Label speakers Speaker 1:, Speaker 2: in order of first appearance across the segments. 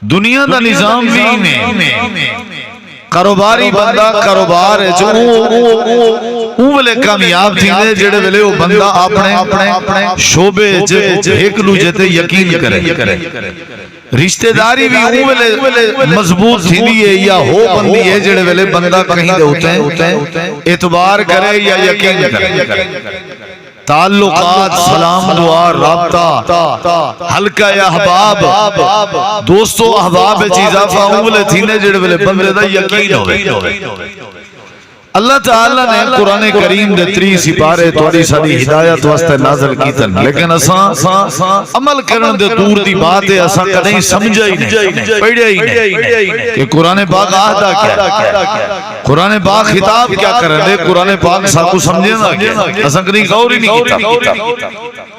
Speaker 1: دنیا دا نظام بھی میں کاروباری بندہ کاروبار ہے جو ویلے کامیاب تھی دے جڑے ویلے وہ بندہ اپنے شعبے ایک دوجے تے یقین کرے رشتہ داری بھی ویلے مضبوط تھی دیئے یا ہو بندی ہے جڑے ویلے بندہ کہیں دے ہوتے ہیں اعتبار کرے یا یقین کرے تعلقات سلام دعا رابطہ حلقہ یا احباب دوستو احباب چیزا فاہولے تھینے جڑے ویلے بندے دا یقین ہوئے اللہ تعالیٰ نے قرآن کریم دے 3 سپارے توڑی ساری ہدایت واسطے نازل کیتن لیکن اساں عمل کرن دے دور دی بات ہے اساں کدیں سمجھا ہی نہیں پڑھیا ہی نہیں کہ قرآن پاک آہدہ کیا قرآن پاک خطاب کیا کر رہے قرآن پاک ساتھ کو سمجھے نا کیا اساں کدیں غور ہی نہیں کیتا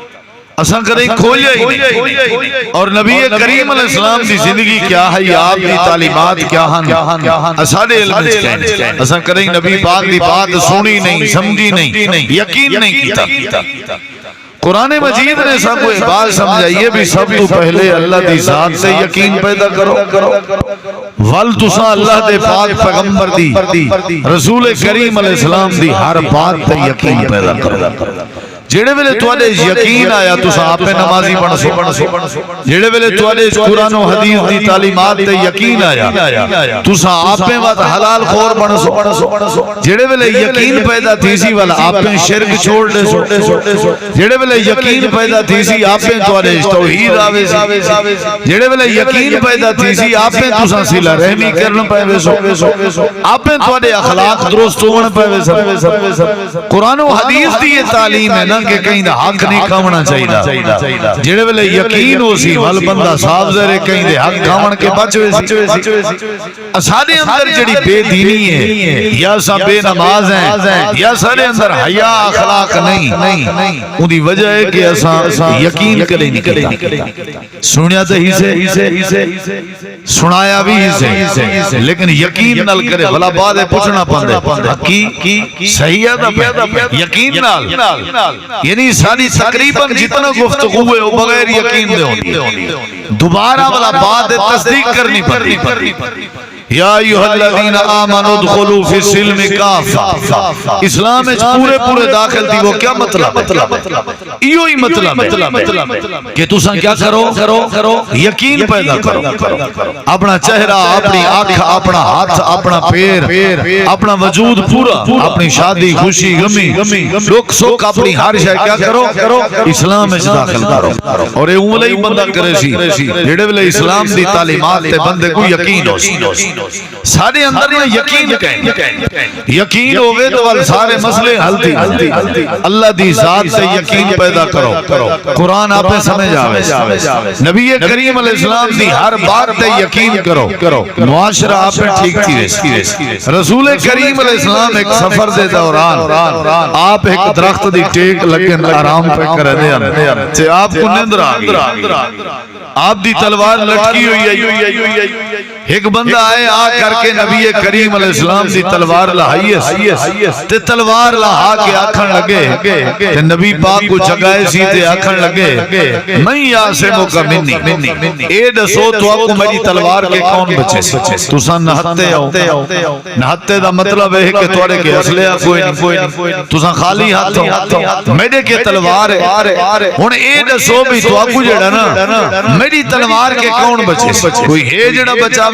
Speaker 1: اساں کدیں کھولیا ہی نہیں اور نبی کریم علیہ السلام دی زندگی کیا ہے آپ دی تعلیمات کیا ہیں اساڑے علم چکیں اساں کدیں نبی پاک دی بات سنی نہیں سمجھی نہیں یقین نہیں کیتا قرآن مجید نے سب کو بات سمجھائیے بھی سب تو پہلے اللہ دی ذات سے یقین پیدا کرو والتسا اللہ دے پاک پیغمبر دی رسول کریم علیہ السلام دی ہر بات تے یقین پیدا کرو جیڑے ویلے تواڈے یقین آیا تساں آپ نمازی بن سو جیڑے ویلے تواڈے قرآن و حدیث دی تعلیمات تے یقین آیا تساں آپ وقت حلال خور بن سو جیڑے ویلے یقین پیدا تھی سی والا آپ شرک چھوڑ دے سو جیڑے ویلے یقین پیدا تھی سی آپ تواڈے توحید آوے سی جیڑے ویلے یقین پیدا تھی سی آپ تساں صلہ رحمی کرن پے سو آپ تواڈے اخلاق درست ہون پے سو قرآن و حدیث دی یہ تعلیم ہے نا کہ کہیں دا حق نہیں کھاونا چاہیے جڑے ویلے یقین ہو سی ول بندہ صاف ظاہر کہیں دے حق کھاون کے بچوے سی اساڈے اندر جڑی بے دینی ہے یا سا بے نماز ہیں یا سارے اندر حیا اخلاق نہیں ان دی وجہ ہے کہ اساں یقین کرے نہیں کرتا سنیا تے ہی سے سنایا بھی ہی سے لیکن یقین نال کرے بھلا بعد پوچھنا پندے کی صحیح ہے یقین نال یعنی ساری تقریباً جتنا گفتگو ہے وہ بغیر یقین دے ہوتی دوبارہ والا بات تصدیق کرنی پڑی یا ایھا الذین آمنوا ادخلوا فی السلم کافہ اسلام میں پورے داخل تھی وہ کیا مطلب ایو ہی مطلب ہے کہ تساں کیا کرو یقین پیدا کرو اپنا چہرہ اپنی آنکھ اپنا ہاتھ اپنا پیر اپنا وجود پورا اپنی شادی خوشی غمی دکھ سکھ اپنی ہر شے کیا کرو اسلام میں داخل کرو اور اے اونلے ہی بندہ کرے سی جڑے ویلے اسلام دی تعلیمات تے بندے کو یقین ہو سارے اندر نہ یقین ہوئے تو وال سارے مسئلے حل تھی اللہ دی ذات سے یقین پیدا کرو قرآن آپ سمجھ آوے نبی کریم علیہ السلام دی ہر بات تے یقین کرو معاشرہ آپ ٹھیک تھی رسول کریم علیہ السلام ایک سفر دے دوران آپ ایک درخت دی ٹیک لگن آرام پہ کر دے چھے آپ کو نندر آگئی آپ دی تلوار لٹکی ہوئی ہے ایک بندہ آئے آ کر کے نبی کریم علیہ السلام دی تلوار لہائی تے تلوار لہا کے آکھن لگے تے نبی پاک کو جگائے سی تے آکھن لگے میں یاسمو کا منی اے دسو تو آپ کو میری تلوار کے کون بچے تساں نہتے ہو نہتے دا مطلب ہے کہ توڑے کے اسلحہ کوئی نہیں تساں خالی ہاتھ ہو میرے کے تلوار ہے ہن اے دسو بھی تو آپ کو جڑا نا میری تلوار کے کون بچے کوئی ہے جڑا بچا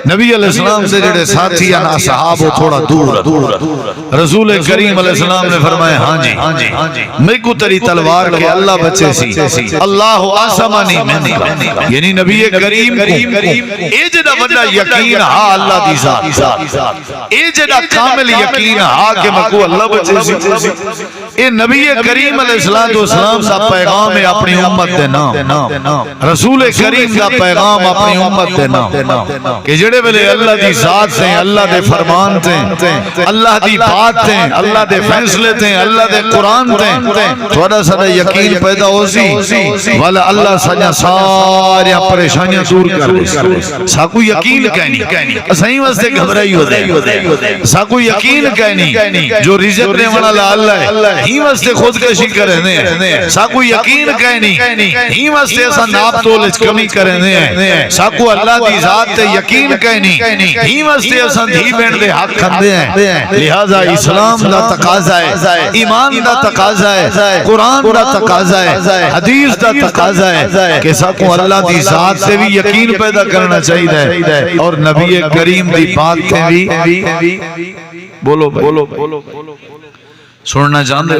Speaker 1: نبی علیہ السلام سے جڑے ساتھی انا صحاب تھوڑا دور رسول کریم علیہ السلام نے فرمایا ہاں جی میں کو تیری تلوار کے اللہ بچے سی اللہ آسمانی منی یعنی نبی کریم کو اے جڑا بڑا یقین ہاں اللہ دی ذات اے جڑا کامل یقین ہاں کہ میں کو اللہ بچے سی اے نبی کریم علیہ السلام کا پیغام ہے اپنی امت دے نام رسول کریم کا پیغام اپنی امت دے نام کہ جڑے ویلے اللہ دی ذات سے اللہ دے فرمان تے اللہ دی بات تے اللہ دے فیصلے تے اللہ دے قرآن تے تھوڑا سا یقین پیدا ہو سی والا اللہ سجا سارے پریشانیاں دور کر دے ساکو یقین کہنی صحیح واسطے گھبرائی ہو دے ساکو یقین کہنی جو رزق دے والا اللہ ہے ہی واسطے خودکشی کرنے ساکو یقین کہنی ہی واسطے اسا ناپ تول وچ کمی کرنے ہیں ساکو اللہ دی ذات تے یقین کہنی ہی واسطے اسا دھی بہن دے حق کھندے ہیں لہذا اسلام دا تقاضا ہے ایمان دا تقاضا ہے قرآن دا تقاضا ہے حدیث دا تقاضا ہے کہ ساکو اللہ دی ذات سے بھی یقین پیدا کرنا چاہیے اور نبی کریم دی بات تے بھی بولو سننا چاہندے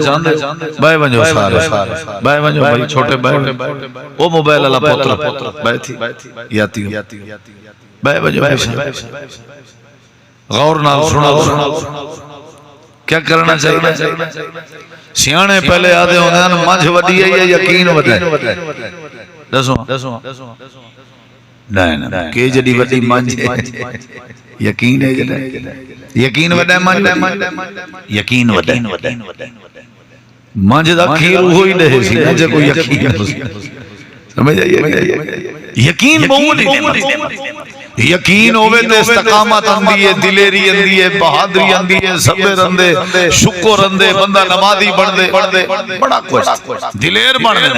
Speaker 1: بھائی ونجو سارے بھائی ونجو بھائی چھوٹے بھائی وہ موبائل اللہ پوتر بھائی تھی یاتی بھائی ونجو غور نال سنا کیا کرنا چاہیے سیانے پہلے آدھے ہونے ہیں مجھ وڈی ہے یا یقین وڈا ہے دسو نہیں کہ جڑی وڈی مجھ ہے یقین ہے جڑا یقین وڈا ہے مجھ یقین وڈا ہے مجھ دا کھیر ہوئی دے سی نہ کوئی یقین سمجھ آئیے یقین بہت یقین ہوئے تے استقامت اندی ہے دلیری اندی ہے بہادری اندی ہے صبر اندے شکر اندے بندہ نمازی بڑھ دے بڑا کچھ دلیر بڑھ دے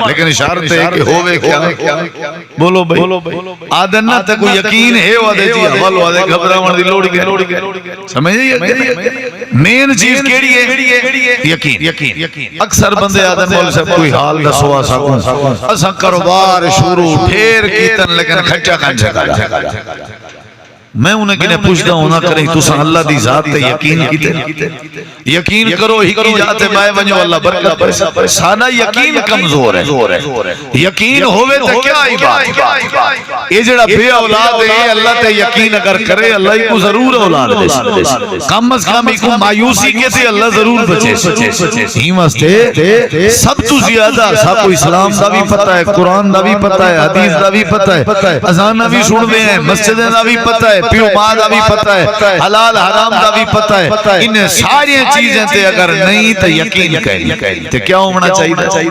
Speaker 1: لیکن شرط ہے کہ ہوئے کیا بولو بھائی آدھنا تے کوئی یقین ہے وعدے جی حوال وعدے گھبراون دی لوڑی گئے سمجھے مین چیز کیڑی ہے یقین اکثر بندے آدھن مول سے کوئی حال دسوا سکوں اساں کاروبار شروع ٹھیر کیتن لیکن کھچا کھچا میں انہیں کنے پوچھتا ہوں نہ کریں تو سن اللہ دی ذات تے یقین کیتے یقین کرو ہی کی جاتے بائے ونجو اللہ برکت پر سانا یقین کمزور ہے یقین ہوئے تے کیا ہی بات یہ جڑا بے اولاد ہے اللہ تے یقین اگر کرے اللہ ہی کو ضرور اولاد دے کم از کم ہی کو مایوسی کے تے اللہ ضرور بچے ہی واسطے سب تو زیادہ سب کو اسلام دا بھی پتہ ہے قرآن دا بھی پتہ ہے حدیث دا بھی پتہ ہے اذان دا بھی سن دے ہیں مسجد دا بھی پتہ ہے پیو ماں دا بھی پتہ ہے حلال حرام دا بھی پتہ ہے انہیں ساری چیزیں تے اگر نہیں تو یقین کہنی تے کیا ہونا چاہیے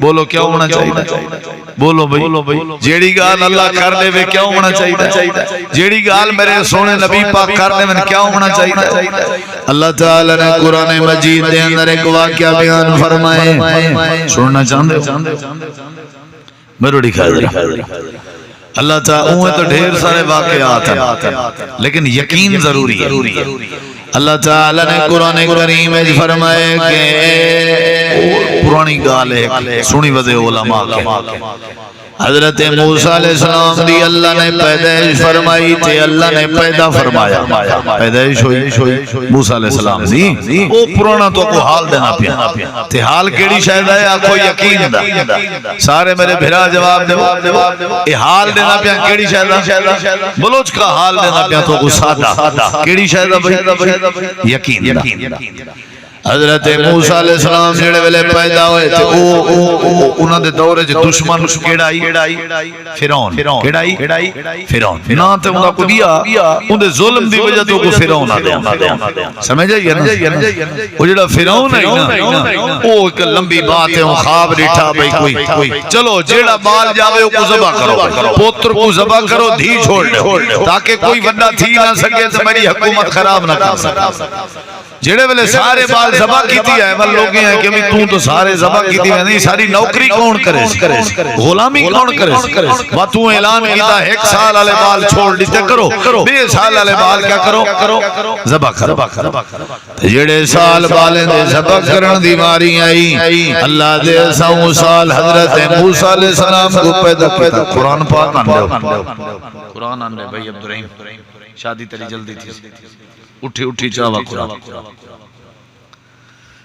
Speaker 1: بولو کیا ہونا چاہیے بولو بھائی جیڑی گال اللہ کر لے وے کیا ہونا چاہیے جیڑی گال میرے سونے نبی پاک کر لے وے کیا ہونا چاہیے اللہ تعالی نے قرآن مجید دے اندر ایک واقعہ بیان فرمائے سننا چاہندے میرے دکھائے اللہ تعالیٰ اوہ تو ڈھیر سارے واقعات ہیں لیکن یقین ضروری ہے اللہ تعالیٰ نے قرآن کریم میں فرمائے کہ پرانی گال ہے سنی وضع علماء کے حضرت موسیٰ علیہ السلام دی اللہ نے پیدائش فرمائی تھے اللہ نے پیدا فرمایا پیدائش ہوئی موسیٰ علیہ السلام دی وہ پرانا تو کو حال دینا پیا تے حال کیڑی شاید ہے آکھو یقین دا سارے میرے بھرا جواب دے حال دینا پیا کیڑی شاید ہے بلوچ کا حال دینا پیا تو کو سادہ کیڑی شاید ہے یقین حضرت موسیٰ علیہ السلام جڑے ویلے پیدا ہوئے تھے انہاں دے دورے چ دشمن کیڑائی فرعون کیڑائی فرعون نہ تے انہاں کو دیا اون دے ظلم دی وجہ تو کو فرعون آ گیا سمجھ آئی نا وہ جڑا فرعون ہے نا او ایک لمبی بات ہے خواب ڈٹھا بھئی کوئی چلو جیڑا بال جاوے او کو ذبح کرو پوتر کو ذبح کرو دھی چھوڑ دو تاکہ کوئی بندہ تھی نہ سکے تے میری حکومت خراب نہ کر سکے جڑے ویلے سارے بال ذبح کیتی ہے مل لوگ ہیں کہ تو سارے ذبح کیتی ہے نہیں ساری نوکری کون کرے غلامی کون کرے وہ تو اعلان کیتا ایک سال والے بال چھوڑ دیتے کرو 2 سال والے بال کیا کرو ذبح کرو جڑے سال بالیں دے ذبح کرن دی ماری آئی اللہ دے 100 سال حضرت موسیٰ علیہ السلام کو پیدا کیتا قرآن پاک قرآن آن دے بھائی عبدالرحیم شادی تری جلدی تھی اٹھی چاہوا قرآن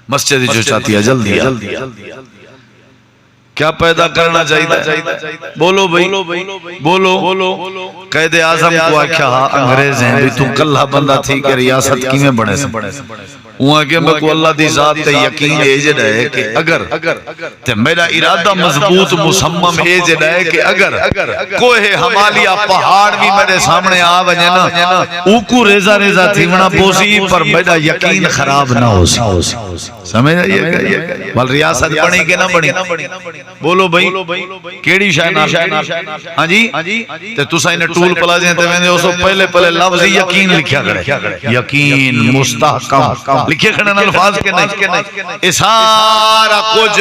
Speaker 1: مسجد جو چاہتی ہے جلدی کیا پیدا کرنا چاہیے بولو بھائی بولو قائد اعظم کو آکھیا انگریز ہیں بھی تو کلہ بندہ تھی کہ ریاست کی میں بڑھے سے وہاں کہ میں کو اللہ دی ذات تے یقین ایجڈ ہے کہ اگر تے میرا ارادہ مضبوط مصمم ایجڈ ہے کہ اگر کوہ ہمالیہ پہاڑ بھی میرے سامنے آ وجے نا اوکو ریزہ تھی ونا بوسی پر میرا یقین خراب نہ ہو سی سمجھ آئیے کہ بل ریاست بڑی کہ نہ بڑی بولو بھائی کیڑی شاہ ہاں جی تے تسا انہیں ٹول پلازیں تے میں نے اسو پہلے لفظ یقین لکھیا کرے یقین مستحکم لکھے کھڑے الفاظ کے نہیں یہ سارا کچھ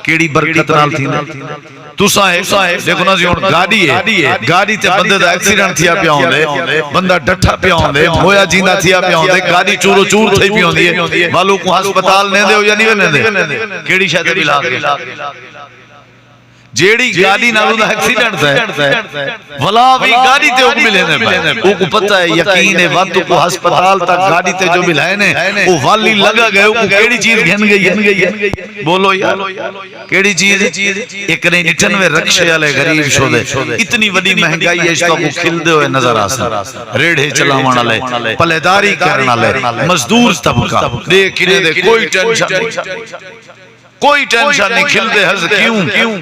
Speaker 1: کیڑی برکت نال تھیندے تساں دیکھو نا جی ہن گاڑی ہے گاڑی تے بندے دا ایکسیڈنٹ تھیا پیا ہوندے بندہ ڈٹھا پیا ہوندے ہویا جیندا تھیا پیا ہوندے گاڑی چورو چور تھئی پئی ہوندی ہے والو کو ہسپتال نیندے ہو یا نہیں ویندے کیڑی شے تے بلا کے جیڑی گاڑی نالوں دا ایکسیڈنٹ ہے ولا بھی گاڑی تے اوک ملے نے او کو پتہ ہے یقین ہے وقت کو ہسپتال تک گاڑی تے جو ملائے نے او والی لگا گئے او کیڑی چیز گھن گئی ہے بولو یار کیڑی چیز ایک نے 99 رکشے والے غریب شو دے اتنی وڈی مہنگائی ہے اس کو کھلدے ہوئے نظر آسن ریڑھے چلاون والے پلےداری کرن والے مزدور طبقہ دیکھ کنے دے کوئی ٹینشن نہیں کھلتے حض کیوں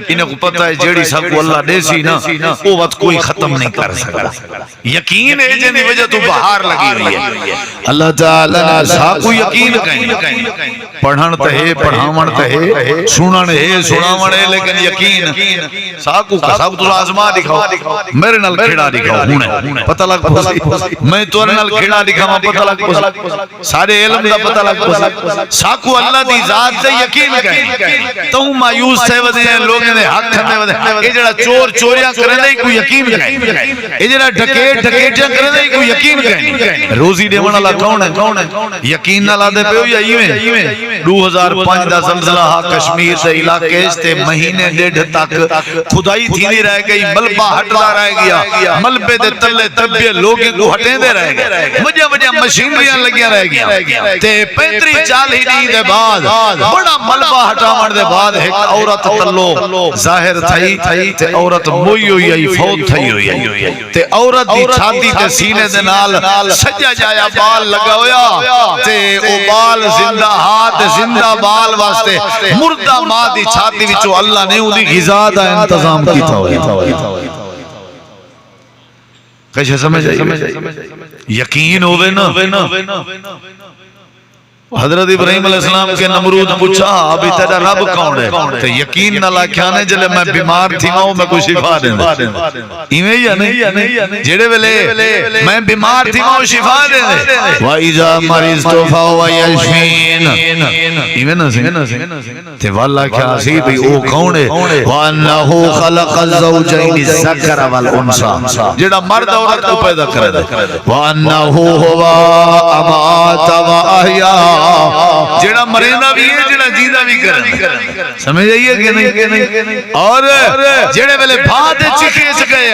Speaker 1: انہیں کو پتہ ہے جیڑی سب کو اللہ دے سی نا وہ وقت کوئی ختم نہیں کر سکتا یقین ہے جنہی وجہ تو بہار لگی ہوئی ہے اللہ تعالیٰ نے ساں کو یقین کہیں پڑھن تہے پڑھاون تہے سنن ہے سناون ہے لیکن یقین ساں کو تو آزما دکھاؤ میرے نال کھڑا دکھاؤ پتہ لگ پوسی میں تو نال کھڑا دکھاؤں پتہ لگ پوسی سارے علم دا پتہ لگ پوسی ساں کو اللہ دی ذات سے یقین کہیں تو مایوس تھے ودے ہیں لوگوں نے حق کرنے ودے یہ جڑا چور چوریاں کرنے دے کوئی یقین کریں یہ جڑا ڈکیٹ ڈکیٹیاں کرنے دے کوئی یقین کریں روزی دیون والا کون ہے یقین نہ لا دے پے ہو یا ایویں 2005 دا زلزلہ ہا کشمیر دے علاقے تے مہینے ڈیڑھ تک کھدائی تھی نہیں رہ گئی ملبہ ہٹدا رہ گیا ملبے دے تلے تبے لوگوں کو ہٹیں دے رہ گئے وجہ مشینریاں لگیاں رہ گیا تے 35-40 دن دے بعد بڑا ملبہ ہٹاون دے بعد ایک عورت تلو ظاہر تھئی تے عورت موئی ہوئی آئی فوت تھئی ہوئی تے عورت دی چھاتی تے سینے دے نال سجا جایا بال لگا ہویا تے او بال زندہ ہاتھ زندہ بال واسطے مردہ ماں دی چھاتی وچوں اللہ نے اودی غذا دا انتظام کیتا ہویا کیسے سمجھ آئی یقین ہوئے نا حضرت ابراہیم علیہ السلام کے نمرود پوچھا ابھی تیرا رب کون ہے تو یقین نہ لاکھانے جلے میں بیمار تھی میں کوئی شفا دیں دے ایمیں یا نہیں جڑے ویلے میں بیمار تھی میں شفا دیں دے وَإِذَا مَرِضْتُ فَهُوَ يَشْفِينَ ایمیں نہ سن تے واللہ کیا سی بھی او کون ہے وَأَنَّهُ خَلَقَ الزَّوْجَيْنِ الذَّكَرَ وَالْأُنثَى جڑا مرد عورت کو پیدا کرے وَأَنَّهُ هُوَ أَمَاتَ وَأَحْيَا جڑا مریندہ بھی ہے جڑا جیندہ بھی کرے سمجھ آئیے کہ نہیں اور جڑے ویلے بھاد چکے سکے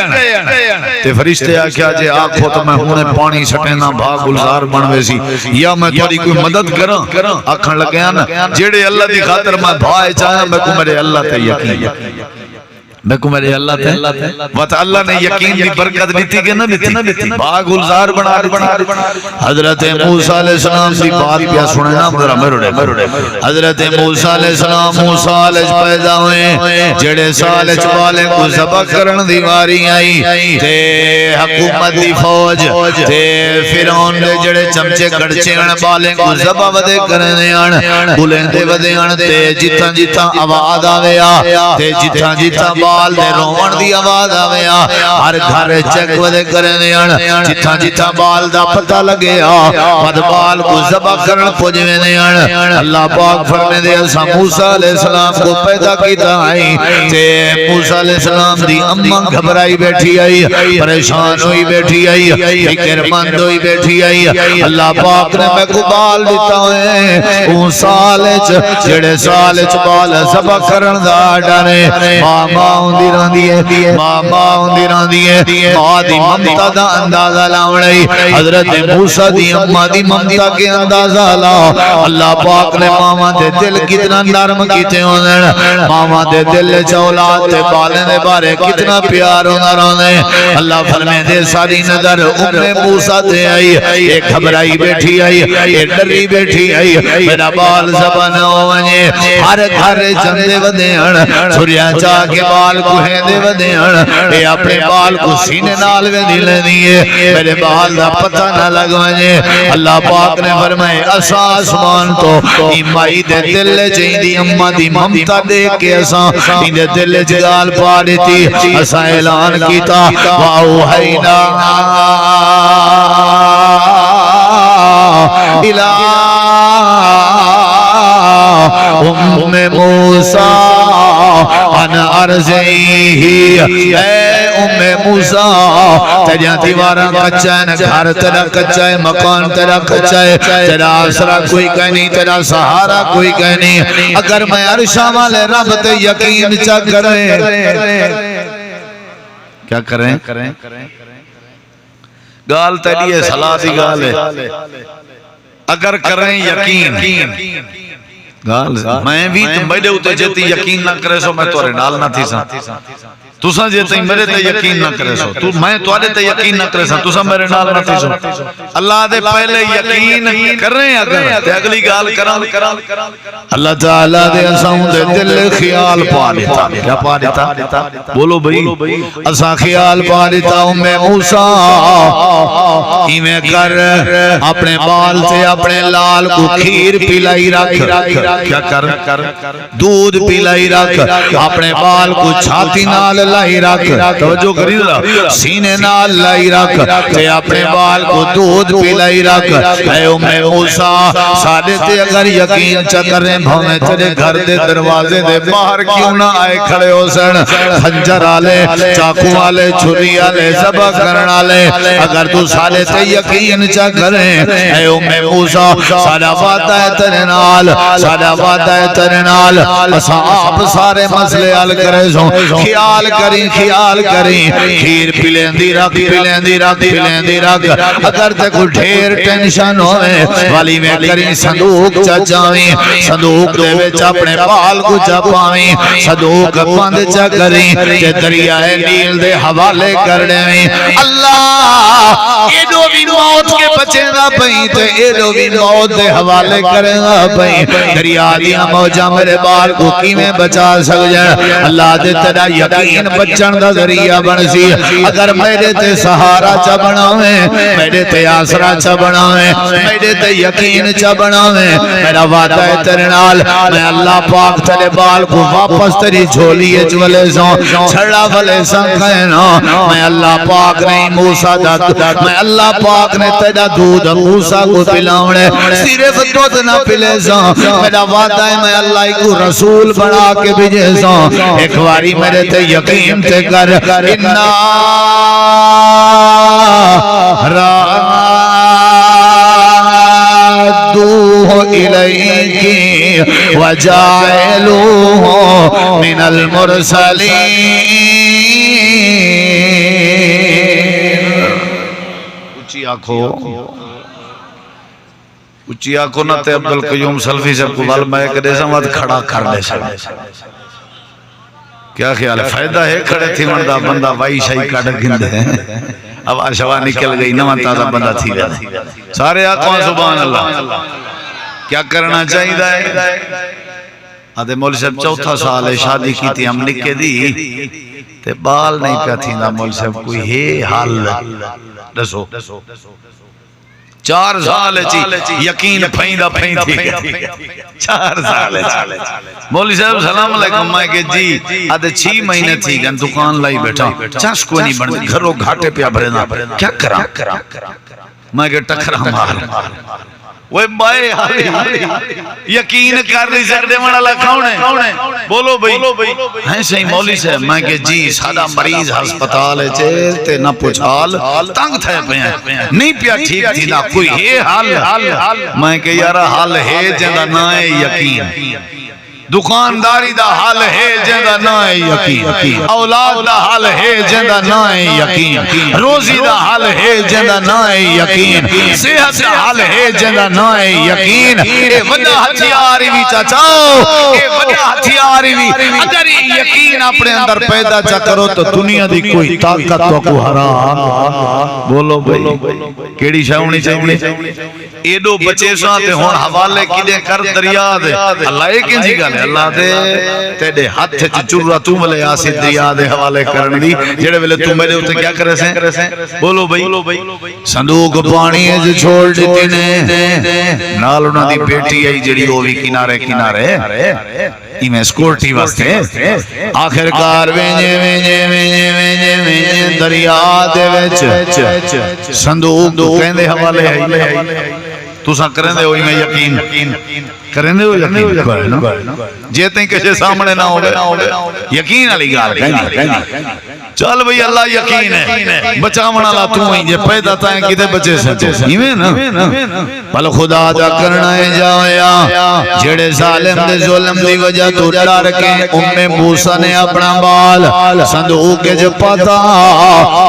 Speaker 1: تے فرشتے آکھیا جے آکھو تو میں ہونے پانی سٹینا بھا گلزار بنوے سی یا میں تھوڑی کوئی مدد کراں آکھن لگیا نا جڑے اللہ دی خاطر میں بھائے چاہاں میں کو میرے اللہ تے یقین میں کو میرے اللہ تھے وقت اللہ نے یقین دی برکت دیتی کہ نہ دیتی باغ گلزار بنا حضرت موسیٰ علیہ السلام دی بات پیا سنے نا مرڑے حضرت موسیٰ علیہ السلام موسیٰ علیہ پیدا ہوئے جڑے سالچ والے کو ذبح کرن دی واری آئی تے حکومت دی فوج تے فرعون دے جڑے چمچے کڑچے ان بالے کو ذبح ودے کرنے آن بلندے ودے آن تے جتاں جتاں آواز آویا تے جتاں جتاں بال دے رومن دی آواز آویا ہر گھر چیک ودے کرنے آن جتاں جتاں بال دا پتہ لگیا ود بال کو ذبح کرن پوجوے نے آن اللہ پاک فرمے دے اسا موسیٰ علیہ السلام کو پیدا کیتا آئی تے موسیٰ علیہ السلام دی اماں گھبرائی بیٹھی آئی پریشان ہوئی بیٹھی آئی فکر مند ہوئی بیٹھی آئی اللہ پاک نے میں کو بال دیتا ہوئے اون سالچ جڑے سالچ بال ذبح کرن دا ڈرے ماں ہوندی رہندی ہے ماں دی ممتا دا اندازہ لاوڑی حضرت موسیٰ دی اماں دی ممتا کے اندازہ لا اللہ پاک نے ماما دے دل کتنا نرم کیتے ہونے ماما دے دل چولاد تے بالیں دے بارے کتنا پیار ہونا رونے اللہ فرمے دے ساری نظر موسیٰ تے آئی ایک گھبرائی بیٹھی آئی ایک ڈری بیٹھی آئی میرا بال زبان ہونے ہر گھر چندے ودیان سوریا چاہ کے بال کوہیں دے ودیان اے اپنے بال کو سینے نال میں دلے دیئے میرے بال دا پتہ نہ لگوانے اللہ پاک نے فرمائے اسا آسمان تو ایمائی دے دل چاہی دی اممہ دی ممتا دیکھ کے اسا دے دل جگال پا دیتی اسا اعلان کیتا وَأَوْحَيْنَا إِلَىٰ أُمِّ مُوسَىٰ ان ارضی اے ام موسیٰ تیریاں دیواراں کچا ہے گھر تیرا کچا ہے مکان تیرا کچا ہے تیرا آسرا کوئی کہیں نہیں تیرا سہارا کوئی کہیں نہیں اگر میں عرشاں والے رب تے یقین چا کریں کیا کریں گال تیریے صلاح دی گال ہے اگر کریں یقین گال میں بھی تم میرے ہوتے جیتی یقین نہ کرے سو میں توڑے ڈالنا تھی سا تُسا جیتے میرے تے یقین نہ کرے سو میں توڑے تے یقین نہ کرے سا تُسا میرے ڈالنا تھی سو اللہ دے پہلے یقین کریں اگر تے اگلی گال کران اللہ تعالیٰ دے اساں دے دل خیال پا دیتا کیا پا دیتا بولو بھئی اساں خیال پا دیتا ام موسیٰ ایمیں کر اپنے بال سے اپنے لال کو کھیر پلائی رکھ کیا کر دودھ پلائی رکھ اپنے بال کو چھاتی نال لائی رکھ توجہ کری ذرا سینے نال لائی رکھ تے اپنے بال کو دودھ پلائی رکھ اے ام موسیٰ سادے تے اگر یقین چکریں بھویں تیرے گھر دے دروازے دے باہر کیوں نہ آئے کھڑے ہو سن خنجر آلے چاکو آلے چھری آلے ذبح کرن آلے اگر تو سادے تے یقین چکریں اے ام موسیٰ سادہ وعدہ ہے تیرے نال سادہ وعدہ ہے تیرے نال اساں آپ سارے مسئلے حل کرے سو خیال کریں کھیر پلیندی رکھ اگر تے کوئی ڈھیر ٹینشن ہوئے والی میں کریں صندوق چاچاویں صندوق دے وچ اپنے بال کو چاپاویں صندوق بند چا کریں تے دریائے نیل دے حوالے کر دیں اللہ ایڈو بھی موت کے بچے نہ پئیں تے ایڈو بھی موت دے حوالے کرے گا پئیں دریا دیاں موجاں میرے بال کو کیویں بچا سک جائے اللہ دے تیرا یقین بچن دا ذریعہ بن سی اگر میرے تے سہارا چا بناویں میرے تے آسرا چا بناویں میرے تے یقین چا بناویں میرا وعدہ ہے تیرے نال میں اللہ پاک تیرے بال کو واپس تیری جھولی اچ ولے سوں چھڑا ولے سوں کہنا میں اللہ پاک نہیں موسیٰ دا میں اللہ پاک نے تیرا دودھ موسیٰ کو پلاونے صرف دودھ نہ پلے سوں میرا وعدہ ہے میں اللہ کو رسول بنا کے بھیجے سوں ایک واری میرے تے یقین تے کر انا رادوه الیکی وجعلوه من المرسلین اچھی آنکھوں نہ تے عبدالقیوم سلفی سے کو بل میں کدے سمجھ کھڑا کر دے سکتے کیا خیال ہے فائدہ ہے کھڑے تھی مندہ بندہ وائی شاہی کاٹ گندے ہیں اب آشوا نکل گئی نہ تازہ بندہ تھی گیا سارے آقوان سبحان اللہ کیا کرنا چاہیے ہے آدھے مولی صاحب چوتھا سال ہے شادی کی تھی ہم نکے دی تے بال نہیں پیا تھی نا مولی صاحب کوئی ہے حال دسو 4 سال چی یقین پھیندہ تھی 4 سال مولی صاحب سلام علیکم میں کہ جی آدھے 6 مہینے تھی گن دکان لائی بیٹھا چانس کوئی نہیں بڑھنے گھروں گھاٹے پہ بھرنا کیا کرا میں کہ ٹکرا مار وہ بائے یقین کر نہیں سکتے مانا لکھاؤنے بولو بھئی ہیں صحیح مولی سے میں کہ جی سادہ مریض ہسپتال ہے چیلتے نہ پوچھال تنگ تھے پہ نہیں پیا ٹھیک تھی نہ کوئی ہے حال میں کہ یارا حال ہے جندہ نائے یقین دکانداری دا حال ہے جندہ نائے یقین اولاد دا حال ہے جندہ نائے یقین روزی دا حال ہے جندہ نائے یقین صحت دا حال ہے جندہ نائے یقین اے وڈا ہتھیاری بھی چاچاؤ اے وڈا ہتھیاری بھی اگر یقین اپنے اندر پیدا چا کرو تو دنیا دی کوئی طاقت تو کو حرام بولو بھئی کیڑی شاہ ہونی چاہیے ایڈو بچے ساتے ہون حوالے کی دے کر دریا دے اللہ ایک انجی گا اللہ دے تیڑے ہاتھ چچورا تو ملے آسی دریا دے حوالے کرن دی جڑے ویلے تو میرے ہوتے کیا کرے سیں بولو بھئی صندوق پانی ہے جو چھوڑ دیتی نے نال انہاں دی بیٹی آئی جڑی ہوئی کنارے ایمیں سکورٹی واسطے آخر کار وینجے دریا دے وچ صندوق کہندے حوالے ہے تو سا کریں دے ہوئی میں یقین کرنے ہو یقین جے تیں کسے سامنے نہ ہوئے یقین علی گال کہیں چل بھئی اللہ یقین ہے بچاونا اللہ تو ہی جے پیدا تائیں کتے بچے سے ہیویں نا بل خدا دا کرنا ہے جایا جڑے ظالم دے ظلم دی وجہ تو ڈر کے موسیٰ نے اپنا بال صندوق کے جو پتا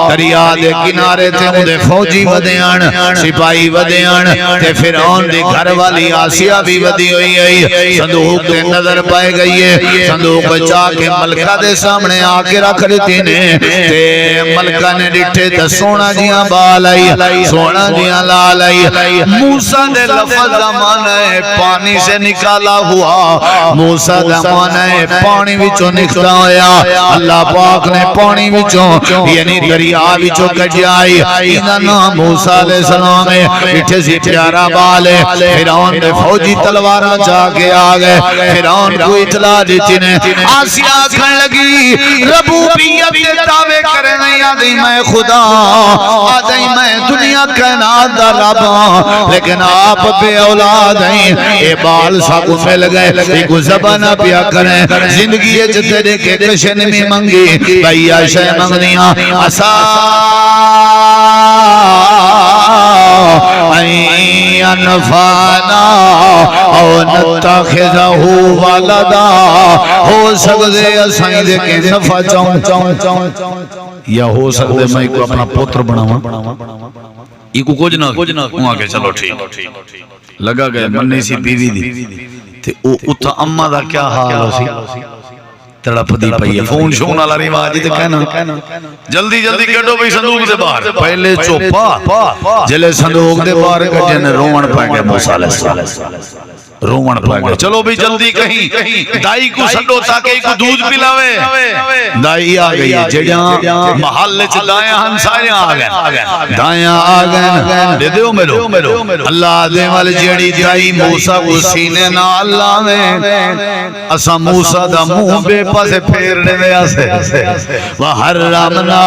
Speaker 1: دریا دے کنارے تھے مدے فوجی ودیان سپاہی ودیان تے فرعون دی گھر والی آسیہ بھی ودی ہوئی ہے صندوق تے نظر پائے گئی ہے صندوق بچا کے ملکہ دے سامنے آکے رکھ دیتی نے تے ملکہ نے ڈٹھے تے سونا جیاں بال آئی سونا جیاں لال آئی موسیٰ نے لفظ مانا ہے پانی سے نکالا ہوا موسیٰ نے مانا ہے پانی وچوں نکلا ہویا اللہ پاک نے پانی وچوں یعنی دریا وچوں کجائی انہاں نام موسیٰ علیہ السلام ہے اٹھے سی پیارا بال ہے فرعون نے فوجی تلواراں جا کے آگئے فرعون کو اطلاع دیتی نے آسیہ کھن لگی ربوبیت کے دعوے کرنے یادی میں خدا آدھائی میں دنیا کائنات دا رب لیکن آپ بے اولاد ہیں اے بال ساکو مل گئے ایک زبانہ پیا کریں زندگی ہے تیرے کے کشن میں منگی بھئی آشے منگنیاں اسا انفانا او نتاخذہ والدہ ہو سکتے اسائیں دے کے نفع چاہوں یا ہو سکتے میں کو اپنا پوتر بناواں ایکو کچھ نہ وہاں کے چلو ٹھیک لگا گئے منی سی بیوی دی تے اتھا اممہ دا کیا حال ہو سی تڑپ دی پئی ہے فون شون والا رواج تے کہنا جلدی جلدی کڈو بھئی صندوق سے باہر پہلے چوپا جلے صندوق دے باہر کڈے نے روون پے گئے موسیٰ علیہ السلام روون پے گئے چلو بھی جلدی کہیں دائی کو سڈو تاکہ کو دودھ پلاوے دائی آ گئی جڑیاں محل چ دایاں ہنسایاں آ گئے دایاں آ گئے دے دیو میرو اللہ دے وال جڑی دائی موسیٰ کو سینے نال لاوے اسا موسیٰ دا منہ بے پاسے پھیرنے دے آسے وحرمنا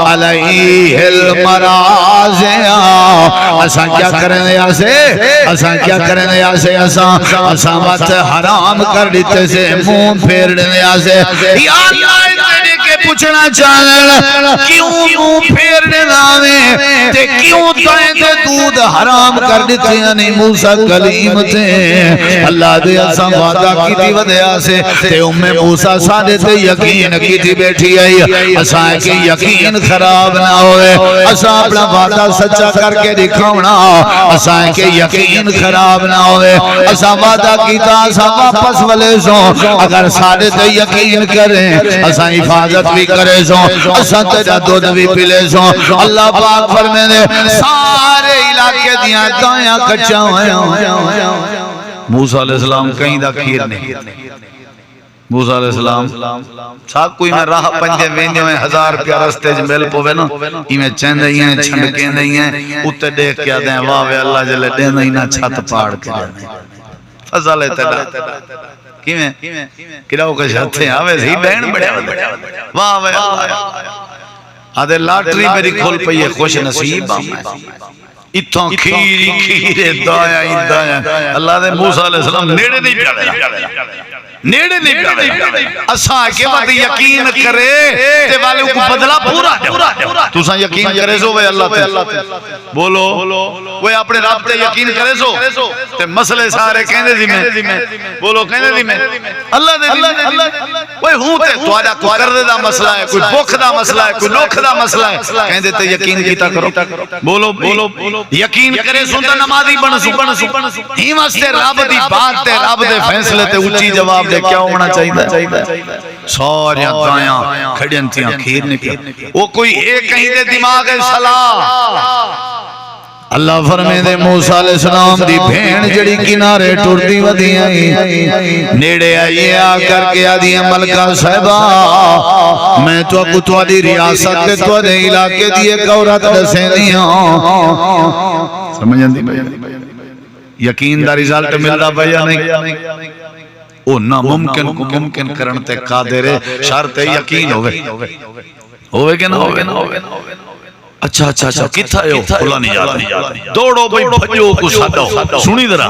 Speaker 1: علیہ المرازیاں اسا کیا کرنے آسے اسا کیا کرنے آسے اسا وقت حرام کر دیتے سے منہ پھیرنے آسے یا اللہ تیرے کے پوچھنا چاہنا کیوں منہ پھیرنے لاویں تے کیوں تائیں تے دودھ حرام کر دیتے یعنی موسیٰ کلیم تھے اللہ دے اسا وعدہ کی تھی ودے آسے تے موسیٰ سادے تے یقین کی تھی بیٹھی آئی اسا کہ یقین خراب نہ ہوئے اسا اپنا وعدہ سچا کر کے دکھاؤنا اسا کہ یقین خراب نہ ہوئے اسا وعدہ کیتا اسا واپس والے سو اگر سارے تے یقین کریں اسا حفاظت بھی کرے سو اسا تیرا دودھ بھی پلے سو اللہ پاک فرمینے سارے علاقے دیاں دایاں کچا ہویا موسیٰ علیہ السلام کہیں دا کھیر نہیں موسیٰ علیہ السلام ساتھ کوئی میں راہ پنجے ویندے میں 1000 روپیہ رستے جمل پوے نا میں چند ہی ہیں چھنڈکیں نہیں ہیں اتے دیکھ کیا دیں واہ وے اللہ جلے دیں نہیں نا چھت پاڑ کے دیں فضل تیرا کیویں کراؤ کے چھتے آوے سی بین بڑے واہ وے اللہ آدھے لاٹری میری کھول پئی ہے خوش نصیب اتھاں کھیری کھیرے دایا اللہ دے موسیٰ علیہ السلام نیڑے نہیں پیارے نیڑے نہیں پیارے اساں کے بعد یقین کرے تے والے کو بدلہ پورا دے تو ساں یقین کرے سو وے اللہ تے بولو وہ اپنے رب تے یقین کرے سو تے مسئلے سارے کہنے دی میں بولو کہنے دی میں اللہ دے وہ ہوں تے تواڈا کوئی کردے دا مسئلہ ہے کوئی بھوک دا مسئلہ ہے کوئی لوکھ دا مسئلہ ہے کہندے تے یقین کیتا کرو بولو یقین کرے سو تے نمازی بن سو ہی واسطے رب دی بات تے رب دے فیصلے تے اونچی جواب دے کیا ہونا چاہیے ساریاں دایاں کھڑیاں تھیاں کھیر نہیں پیا وہ کوئی ایک کہیں دے دماغ ہے صلاح اللہ فرمے دے موسیٰ علیہ السلام دی بھین جڑی کنارے ٹردی ودی آئی نیڑے آئیے آ کر کے آدھی ملکہ صاحبہ میں تو اکو تو آدھی ریاست تے تو آدھی علاقے دیئے کورت رسے نہیں ہوں سمجھیں دی یقین دا رزالٹ ملدہ بھیا نہیں او ناممکن کو ممکن کرنتے قادر شرط یقین ہوئے کہ نہ ہوئے اچھا اچھا اچھا کتھا ہے اللہ نہیں جانا دوڑو بھئی بھجو کو ساتھو سنی درہ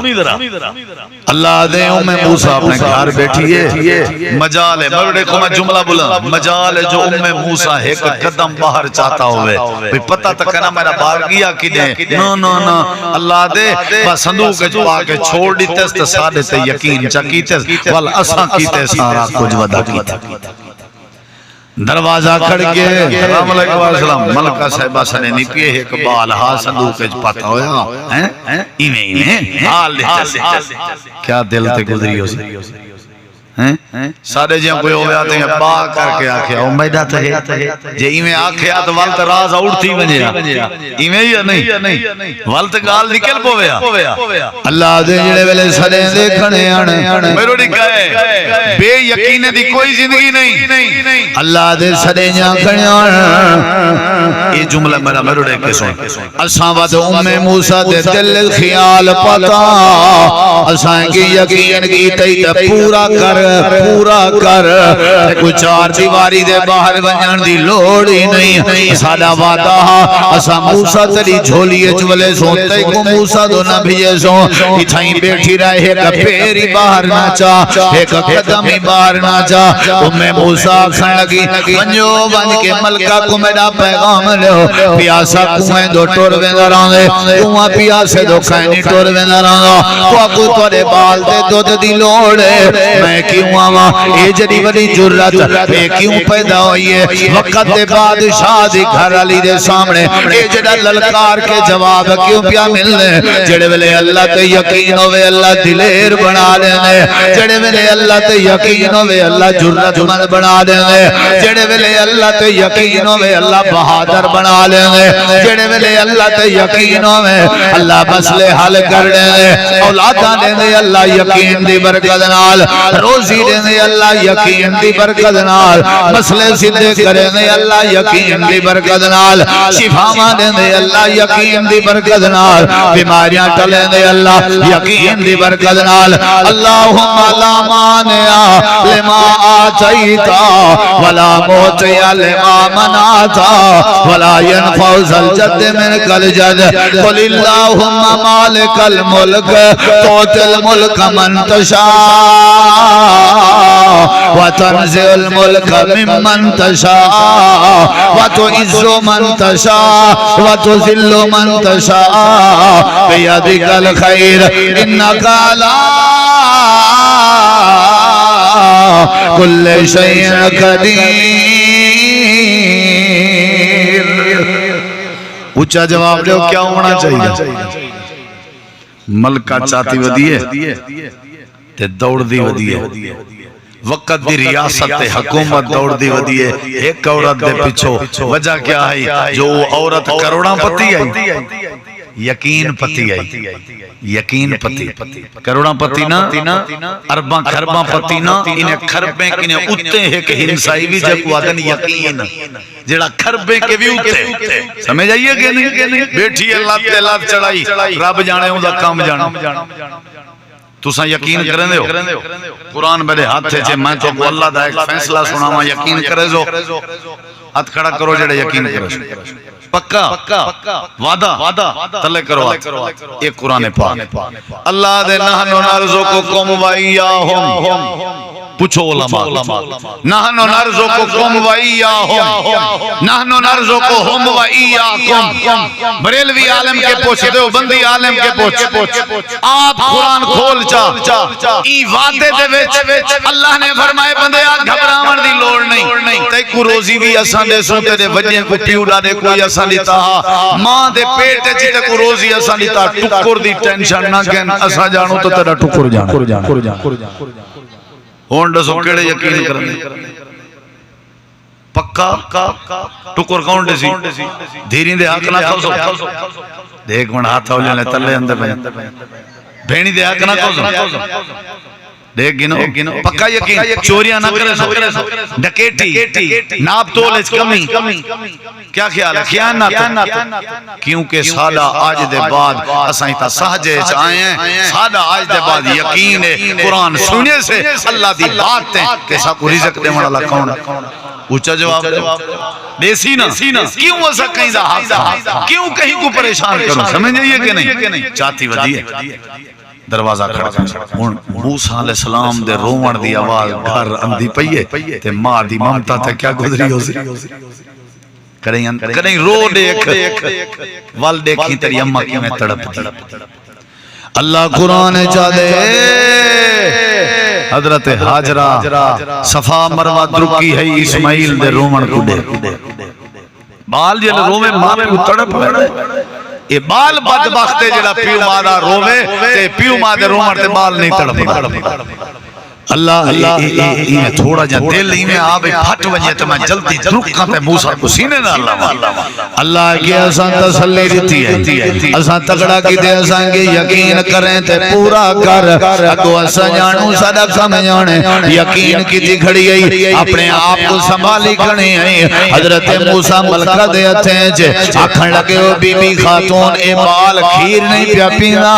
Speaker 1: اللہ دے موسیٰ اپنے گھر بیٹھی ہے مجال ہے مرڑے کو میں جملہ بولا مجال ہے جو موسیٰ ایک قدم باہر چاہتا ہوئے بھئی پتہ تک نا میرا باہر گیا کی دیں نا نا نا اللہ دے بس صندوق کے پاکے چھوڑ دیتے اس سادے تے یقین چکیتے والاساں کیتے سارا کچھ ودا کیتا دروازہ کھڑ کے سلام علیکم السلام ملکہ صاحبہ سنے نکیے ایک بال ہاں صندوق کے پتہ ہویا ایویں حال دیتے کیا دل تے گزری ہو سی سارے جہاں کوئی ہوئے آتے ہیں با کر کے آکھیا امیدہ تھے جے ایمیں آکھیا تو والت راز اڑتی بنیا ایمیں یا نہیں والت گال نکل پویا اللہ دے جڑے ویلے سڑے دیکھنے آنے میرو نہیں کہے بے یقین دی کوئی زندگی نہیں اللہ دے سڑے جہاں کھڑے آنے یہ جملہ میرا میرو نے کے سن اساں ود موسیٰ دے دل خیال پتا اساں کی یقین کی تیت پورا کر کوئی چار دیواری دے باہر بنجان دی لوڑ ہی نہیں سادہ وعدہ اسا موسیٰ تری جھولیے چولے سونتے کو موسیٰ دو نہ بھیجے سون اتھائیں بیٹھی رہے ایک پیری باہر نہ چاہ ایک قدمی باہر نہ چاہ موسیٰ کھن لگی بنجو بنج کے ملکہ کو میرا پیغام لہو پیاسا کوئیں دو ٹور ویندر آنگے کوئیں پیاسے دو کھینی ٹور ویندر آنگا کو تورے بال دے دو دی لوڑے میں کیوں آواں اے جڑی بڑی جرت اے کیوں پیدا ہوئی ہے وقت دے بادشاہ دی گھر علی دے سامنے اے جڑا للکار کے جواب کیوں پیا ملنے جڑے ویلے اللہ تے یقین ہوئے اللہ دلیر بنا دینے جڑے ویلے اللہ تے یقین ہوئے اللہ جرت مند بنا دینے جڑے ویلے اللہ تے یقین ہوئے اللہ بہادر بنا دینے جڑے ویلے اللہ تے یقین ہوئے اللہ مسئلے حل کر دینے اولاداں دینے اللہ یقین دی برکت نال روزی دینے اللہ یقین دی برکت نال مسئلے سدھے کرنے اللہ یقین دی برکت نال شفاواں دینے اللہ یقین دی برکت نال بیماریاں ٹلے دے اللہ یقین دی برکت نال اللہم لا مانع لما آتیتا ولا موتع لما منعتا ولا ينفع ذا الجد منك الجد قل اللہم مالک الملک تؤتی الملک من تشاء وتنزع الملك ممن تشاء وتعز من تشاء وتذل من تشاء بيدك الخير إنك على كل شيء قدير اچھا جواب دے کیا ہونا چاہیے ملکہ چاہتی ودیے تے دوڑ دی ودیے وقت دی ریاست حکومت دوڑ دی ودیے ایک عورت دے پچھو وجہ کیا ہے جو عورت کروڑاں پتی آئی یقین پتی آئی یقین پتی کروڑاں پتی نا ارباں خرباں پتی نا انہیں خربیں انہیں اتے ایک ہنسائی بھی جب وعدن یقین جڑا خربیں کے بھی اتے سمجھ آئیے کہ نہیں بیٹھی اللہ تے لات چڑھائی رب جانے ہوں دا کام جانے تو ساں یقین کریں دے ہو قرآن میرے ہاتھ تھے میں تو اللہ دا ایک فیصلہ سناما یقین کرے زو ہاتھ کھڑا کرو جڑے یقین کرے زو پکا وعدہ تلے کرو ایک قرآن پاک اللہ دے نحنو نرزقکم وإیاہم پوچھو علماء نحنو نرزقکم وإیاہم نحنو نرزقہم وإیاکم بریلوی عالم کے پوچھے دے بندی عالم کے پوچھے آپ قرآن کھول چاہ ای وعدے دے وچ اللہ نے فرمائے بندے آج گھبراون دی لوڑ نہیں تے کو روزی بھی اساں دے سوتے دے وجہ کو پیوڑا دے کوئی اساں دیتا ماں دے پیٹ چیتے کو روزی اساں دیتا ٹکر دی ٹینشن نہ کہن اساں جانو تو تیرا ٹکر جانا ہون دسو کیڑے یقین کرنے پکا ٹکر کون دے سی دھیرین دے حق نہ کھوسو دیکھ من ہاتھ ہو لینے تلے اندر بھینی دے حق نہ کھوسو دیکھ گنو پکا یقین چوریاں نہ کرے سو ڈکیٹی ناپ تولج کمی کیا خیال ہے خیانت کیونکہ سادہ آج دے بعد اسائیں تا سہجے چاہے ہیں سادہ آج دے بعد یقین ہے قرآن سننے سے اللہ دی بات ہے کہ سا کو رزق دے من اللہ کون اچھا جواب دے دیسی نا کیوں ایسا کہیں دا حق کیوں کہیں کو پریشان کرو سمجھ جائیے کہ نہیں چاہتی ودی ہے دروازہ کھڑکا موسیٰ علیہ السلام دے رومن دی آواز گھر اندھی پئیے تے ماں دی ممتا تے کیا گزری ہو سی کریں رو دیکھ وال دیکھیں تیری اممہ کی میں تڑپ دی اللہ قرآن چاہدے حضرت حاجرہ صفا مروہ درکی ہے اسماعیل دے رومن کو دے بال جلے رومے ماں کو تڑپ ہے یہ بال بدبخت ہے جڑا پیو ماں دا رومے تے پیو ماں دے رومن تے بال نہیں تڑپ اللہ تھوڑا جا دل ہی میں آبے پھٹ ونجے تو میں جلدی رکھاں تے موسیٰ کو سینے نہ اللہ کے اساں تسلی دیتی ہے اساں تگڑا کی دے اساں کے یقین کریں تے پورا کر اگو اساں جانو صدق سمجھانے یقین کی تھی کھڑی گئی اپنے آپ کو سنبھالی کھڑی گئی حضرت موسیٰ ملکہ دے اتھیں جے آکھن لگے ہو بی بی خاتون اے بال کھیر نہیں پیا پینا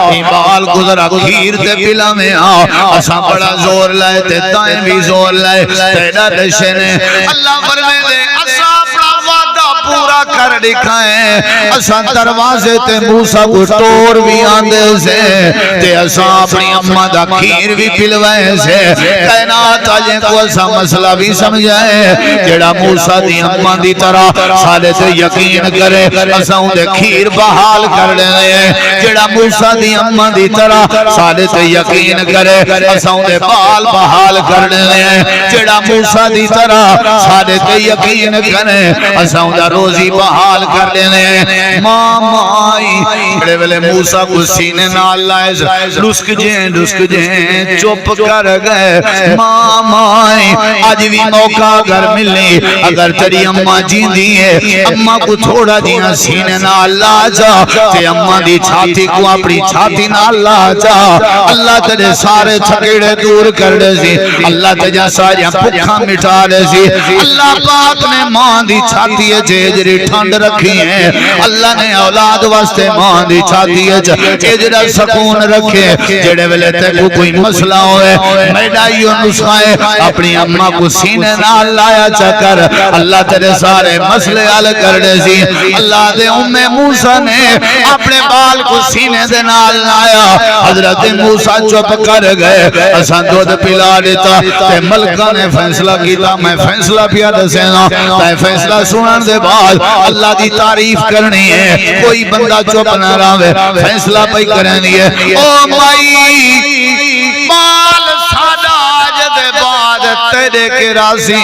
Speaker 1: اے بال گزرا کھیر تے پلا میں اساں بڑا زور لائے تے تائیں بھی زور لائے تیڑا دشنے اللہ فرمے دے اسا اپنا وعدہ پورا کر دکھائیں اسا دروازے تے موسیٰ کو ٹور بھی آندے سے تے اسا اپنی اممہ دا کھیر بھی پلوائے سے کائنات آجیں کو اسا مسئلہ بھی سمجھائے جڑا موسیٰ دی اممہ دی طرح سالے تے یقین کرے اسا ان دے کھیر بحال کر لیں جڑا موسیٰ دی اممہ دی طرح سالے تے یقین کرے اسا ان دے بال بحال کر لیں جڑا موسیٰ دی طرح سالے تے یقین کرے اسا ان دا روزی بحال کر لیں مامائی بڑے ویلے موسیٰ کو سینے نال لائے لسک جیں چپ کر گئے مامائی آج بھی موقع اگر ملے اگر تیری اممہ جین دیئے اممہ کو تھوڑا دیا سینے نال لا جا تے اممہ دی چھاتی کو اپنی چھاتی نال لا جا اللہ تیرے سارے چھکڑے دور کر دے سی اللہ تجا سارے پکھا مٹا دے سی اللہ پاک نے ماں دی چھاتی جیجری ٹھنڈ رکھی ہے اللہ نے اولاد واسطے ماں دی چھاتی جیجرہ سکون رکھے جڑے ویلے تے کو کوئی مسئلہ ہوئے میڈائیو نسخائے اپنی اممہ کو سینے نال لایا چکر اللہ تیرے سارے مسئلے حل کر دے سی اللہ دے موسیٰ نے اپنے بال کو سینے دے نال لایا حضرت موسیٰ چپ کر گئے اساں دودھ پلا دیتا تے ملکہ نے فیصلہ کیتا میں فیصلہ پیا دسینا تے فیصلہ سنن دے بعد اللہ دی تعریف کرنی ہے کوئی بندہ چپ نہ رہے فیصلہ پہ کرنی ہے او مائی بال ساڈا آج دے بعد تیرے کے راضی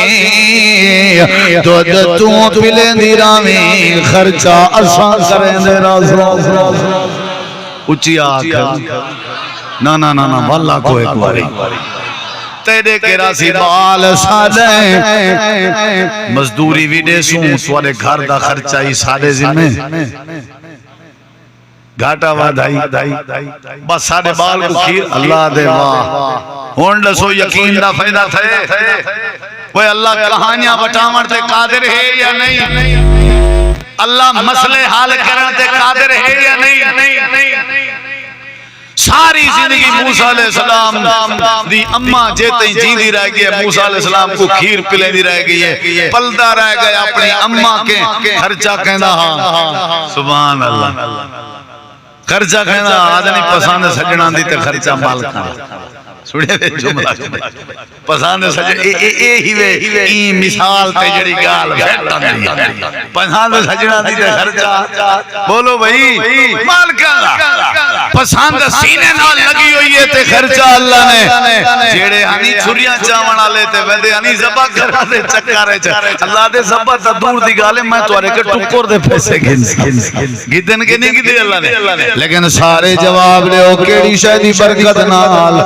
Speaker 1: دودھ تو پلے دی رامی خرچہ اساں کریں دے رازوں اچھی آکھ نا نا نا نا واللہ کو ایک باری تیرے کے راضی بال سادے مزدوری بھی دے سوں سوارے گھر دا خرچہ ہی سادے ذمہ گھاٹا وادھائی بس سادے بال کو کھیر اللہ دے واہ ہونڈ سو یقین دا فائدہ تھے وہ اللہ کہانیاں بٹامن تے قادر ہے یا نہیں اللہ مسئلے حال کرن تے قادر ہے یا نہیں ساری زندگی موسیٰ علیہ السلام دی اممہ جیتے جی دی رہ گئی ہے موسیٰ علیہ السلام کو کھیر پلے دی رہ گئی ہے پلدہ رہ گئے اپنی اممہ کے خرچہ کہنا سبحان اللہ خرچہ کہنا آدھنی پسند سجنان دی تے خرچہ مال کھانا سوڑے دے جملہ پسند سجنان اے ہی وے مثال تے جڑی گال پسند سجنان دی تے خرچہ بولو بھئی مال کھانا پسند سینے نال لگی ہوئی ہے تے خرچہ اللہ نے جیڑے ہنی چھریاں چاونا لیتے ویدے ہنی زبا کرا دے چکارے اللہ دے زبا تا دور دی گالے میں توارے کے ٹکور دے پیسے گھدن کے نہیں گھدے اللہ نے لیکن سارے جواب لے ہو کیڑی شہدی برکت نال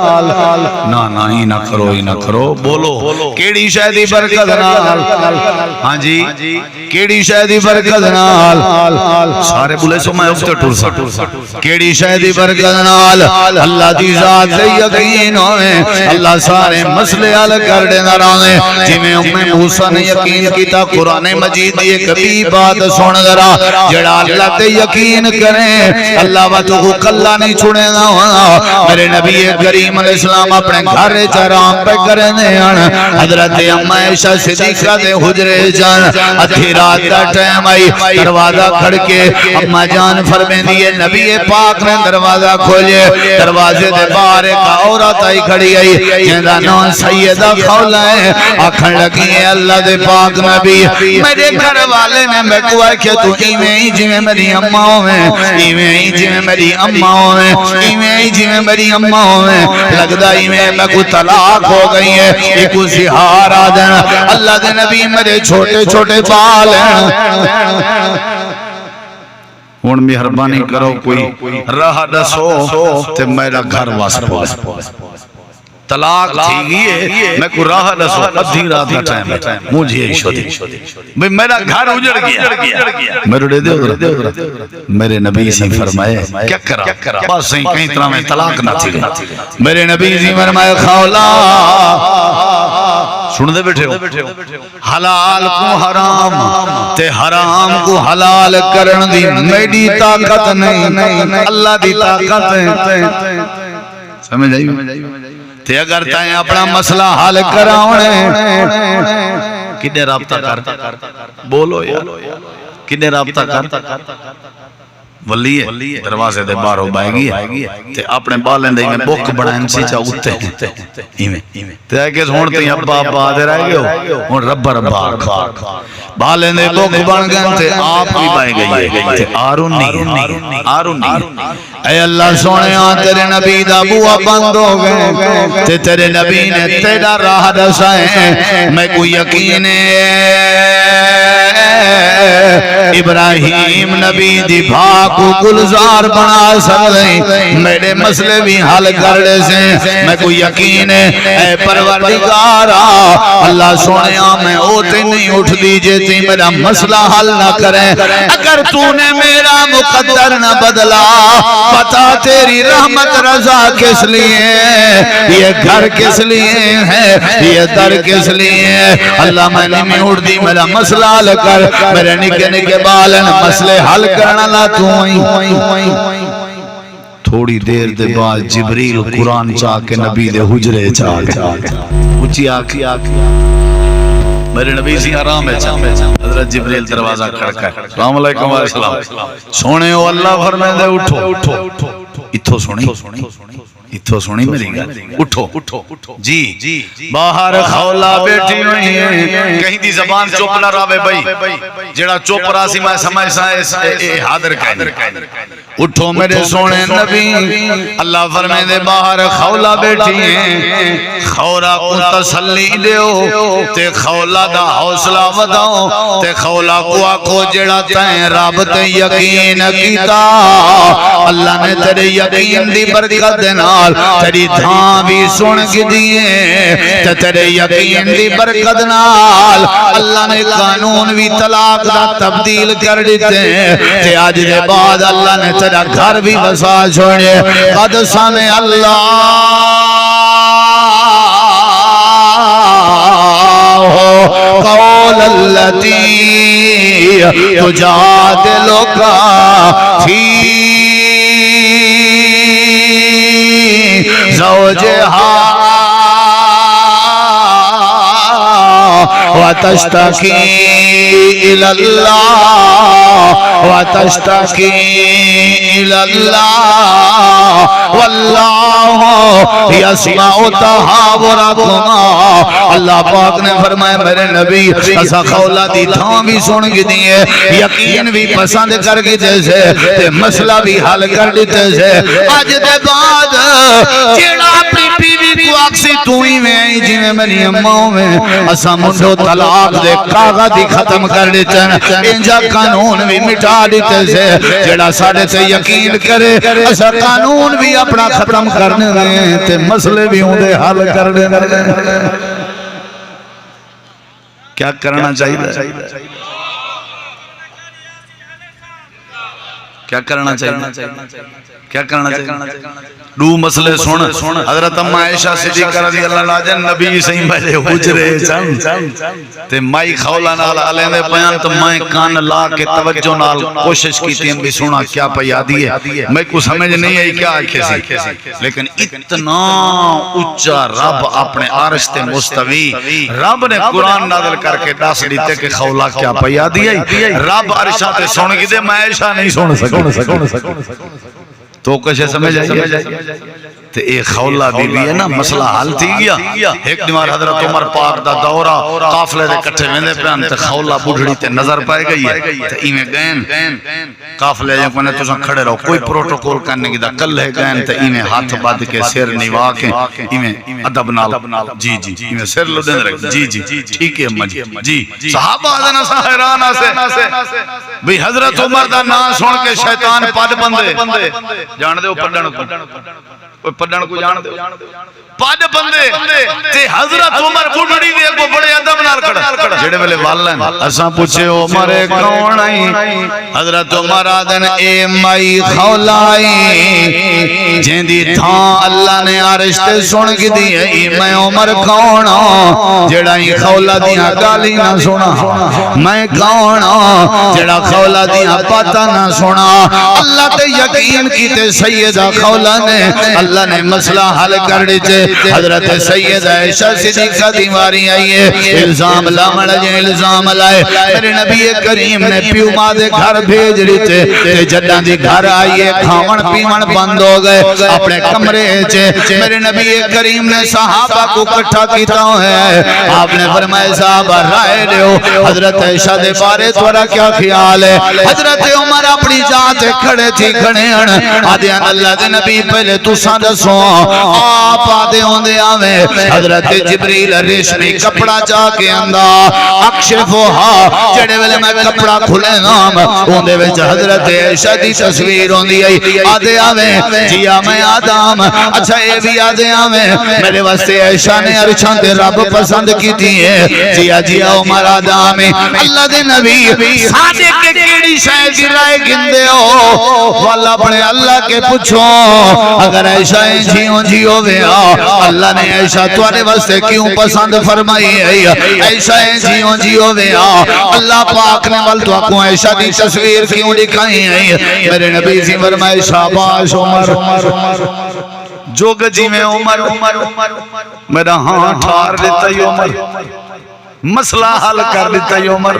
Speaker 1: نا ہی نہ کرو بولو کیڑی شہدی برکت نال ہاں جی کیڑی شہدی برکت نال سارے بولے سو میں افتر ٹور سا کیڑی شہدی برکت نال اللہ دی ذات سے یقین ہوئے اللہ سارے مسئلے حل کر دینا رہے جی میں موسیٰ نے یقین کیتا قرآن مجید یہ کبھی بات سن ذرا جڑا اللہ تے یقین کریں اللہ واتو کو کلہ نہیں چھوڑے نہ ہونا میرے نبی کریم علیہ السلام السلام اپنے گھر چرام پہ کرنے آن حضرت اما عائشہ صدیقہ دے حجرے جان ادھی رات دا ٹائم آئی دروازہ کھڑ کے اما جان فرمین دیئے نبی پاک نے دروازہ کھولے دروازے دے باہر ایک عورت آئی کھڑی آئی جہاں نام سیدہ خولہ ہے آکھن لگی ہے اللہ دے پاک نبی میرے گھر والے نے میں کو ہے کہ تو ایویں ہی جی میں میری اماں ہوئے ایویں ہی جی میں میری اماں ہوئے ایویں ہی جی میں میری اماں ہوئے لگدا ایویں میں کو طلاق ہو گئی ہے ایک زہار آ دینا اللہ دے نبی میرے چھوٹے چھوٹے بال ہیں ہن مہربانی کرو کوئی راہ دسو تے میرا گھر واسطہ طلاق تھی گئی میں کو راہ دسو ادھی رات کا ٹائم ہے مجھے ایشو دی بھئی میرا گھر اجڑ گیا میرے دے ادھر میرے نبی سے فرمائے کیا کرا بس صحیح کہیں طرح میں طلاق نہ تھی میرے نبی سے فرمائے خولا سن دے بیٹھے ہو حلال کو حرام تے حرام کو حلال کرن دی میری طاقت نہیں اللہ دی طاقت ہے سمجھ آئی تے اگر تائیں اپنا مسئلہ حل کراؤنے کنے رابطہ کر بولو یا کنے رابطہ کر ولی ہے دروازے دے باہر ہو بائے گی تے اپنے بالیں دے میں بک بڑھائیں سی چاہ اٹھتے ہیں تے ہے کہ ہون تے ابا ابا دے رہ گئے ہو ہون ربا ربا بالیں دے بک بڑھ گئے تے آپ بھی بائے گئی تے آرون نہیں اے اللہ سونے آن تیرے نبی دا بوا بند ہو گئے تے تیرے نبی نے تیرا راہ دسائیں میں کو یقین ابراہیم نبی دی بھاگ کو گلزار بنا سکتے میرے مسئلے بھی حل کر دے سے میں کو یقین ہے اے پروردگارا اللہ سونے میں اوتے نہیں اٹھ دیجئے تھی میرا مسئلہ حل نہ کریں اگر تو نے میرا مقدر نہ بدلا پتا تیری رحمت رضا کس لیے یہ گھر کس لیے ہے یہ در کس لیے ہے اللہ میں نہیں اٹھ دی میرا مسئلہ حل کر میرے نکے نکے بالن مسئلے حل کرنا لا تو تھوڑی دیر دے بعد جبریل قرآن چاہ کے نبی دے حجرے چاہ اچھی آکھی میرے نبی سی آرام ہے حضرت جبریل دروازہ کھڑکا ہے السلام علیکم و السلام سونے ہو اللہ فرمائے دے اٹھو اتھو سونی میری گا اٹھو جی باہر خولا بیٹھی ہوئی ہیں کہیں دی زبان چوپ نہ راوے بھائی جڑا چوپ راسی میں سمجھ سائے حاضر کہیں اٹھو میرے سونے نبی اللہ فرمائے دے باہر خولا بیٹھی ہیں خورا کو تسلی دیو تے خولا دا حوصلہ وداؤ تے خولا کو آکو جڑا تائیں رب تے یقین کیتا اللہ نے تیرے یقین دی برکت نال تیری دھاں بھی سنگ دیئے تے تیرے یقین دی برکت نال اللہ نے قانون بھی طلاق دا تبدیل کر دیتے تے آج دے بعد اللہ نے تیرا گھر بھی بسا چھوڑے قد سمع اللہ قول التي تجادلك في زوجها وتشتكي إلى الله إلى الله والله يسمع تحاوركما اللہ پاک نے فرمایا میرے نبی اسا خولا دی تھاں بھی سن گی دیئے یقین بھی پسند کر گی جیسے تے مسئلہ بھی حل کر دیتے سے آج دے بعد جیڑا اپنی بیوی کو اکسی تو ہی میں آئی جی میں میری اماؤں میں اسا منڈو طلاق دے کاغذ ہی ختم کر دیتے ہیں انجا قانون بھی مٹا دیتے سے جیڑا ساڑھے سے یقین کرے اسا قانون بھی اپنا ختم کرنے دیں تے مسئلے بھی ہوں دے حل کرنے دیں کیا کرنا چاہیے کیا کرنا چاہیے کیا کرنا چاہیے دو مسئلے سن حضرت اما عائشہ صدیقہ رضی اللہ عنہا نبی صحیح میرے حجرے چن تے مائی خولا نال علیندے بیان تو میں کان لا کے توجہ نال کوشش کیتی ہم بھی سنا کیا پیا دی ہے میں کو سمجھ نہیں آئی کیا آکھے سی لیکن اتنا اونچا رب اپنے عرش تے مستوی رب نے قرآن نازل کر کے دس دیتے کہ خولا کیا پیا دی ہے رب عرشاں تے سن کے دے میں عائشہ نہیں سن سکوں تو کچھ سمجھ آئی تے اے خولا بی بی ہے نا مسئلہ حل تھی گیا ایک دیوار حضرت عمر پاک دا دورہ قافلے دے کٹھے ویندے پیان تے خولا بڑھڑی تے نظر پائے گئی ہے تے ایمیں گئن قافلے جو کنے تو کھڑے رہو کوئی پروٹوکول کرنے کی دا کل ہے گئن تے ایمیں ہاتھ باد کے سیر نیوا کے ایمیں ادب نال جی جی ایمیں سیر لو دین رکھ جی جی ٹھیک ہے اما جی صحابہ حضرت حیران سے بھی حضرت عمر دا نام سن کے شیطان پد بندے جان دے پڈن کو جان دے پد بندے تے حضرت عمر بڑھڑی دے کو بڑے ادب نال کھڑا جڑے ویلے والن اساں پوچھے عمر کون آئی حضرت عمر آدن اے مائی خولائی جیندی تھاں اللہ نے عرش تے سن کے دی اے میں عمر کون ہاں جڑا ہی خولا دیاں گالی نہ سنا میں کون ہاں جڑا خولا دیاں پتہ نہ سنا اللہ تے یقین کیتے سیدہ خولا نے اللہ نے مسئلہ حل کر دیتے حضرت سید عائشہ صدیقہ دیواری آئی ہے الزام لامڑ جے الزام لائے میرے نبی کریم نے پیو ماں دے گھر بھیج رہے تھے جدہ دی گھر آئیے کھاون پیون بند ہو گئے اپنے کمرے چے میرے نبی کریم نے صحابہ کو کٹھا کیتا ہے آپ نے فرمائے صحابہ رائے لیو حضرت عائشہ دے بارے تورا کیا خیال ہے حضرت عمر اپنی جات کھڑے تھی کھڑے آدھیان اللہ دے نبی پہلے تو سادسوں آپ آدھے ہوندے آویں حضرت جبریل ریشمی کپڑا جا کے اندھا اکشفوہا جڑے ویلے میں کپڑا کھلے نام ہوندے ویچ حضرت عائشہ دی تصویر ہوندی آئی آدھے آویں جیا میں آدم اچھا اے بھی آدھے آویں میرے واسطے عائشہ نے عرشان دے رب پسند کی تھی ہے جیا عمر آدم اللہ دے نبی سادے کے کیڑی شاید کی رائے گندے ہو واللہ اپنے اللہ کے پوچھو اگر عائشہ جیوں ویا اللہ نے عائشہ توانے واسطے کیوں پسند فرمائی ہے عائشہ جیوں ویا اللہ پاک نے والتو کو عائشہ دی تصویر کیوں دکھائی ہے میرے نبی سے فرمائے شاباش عمر جو گجی میں عمر میرا ہاں ٹھار لیتا ہی عمر مسئلہ حل کر لیتا ہی عمر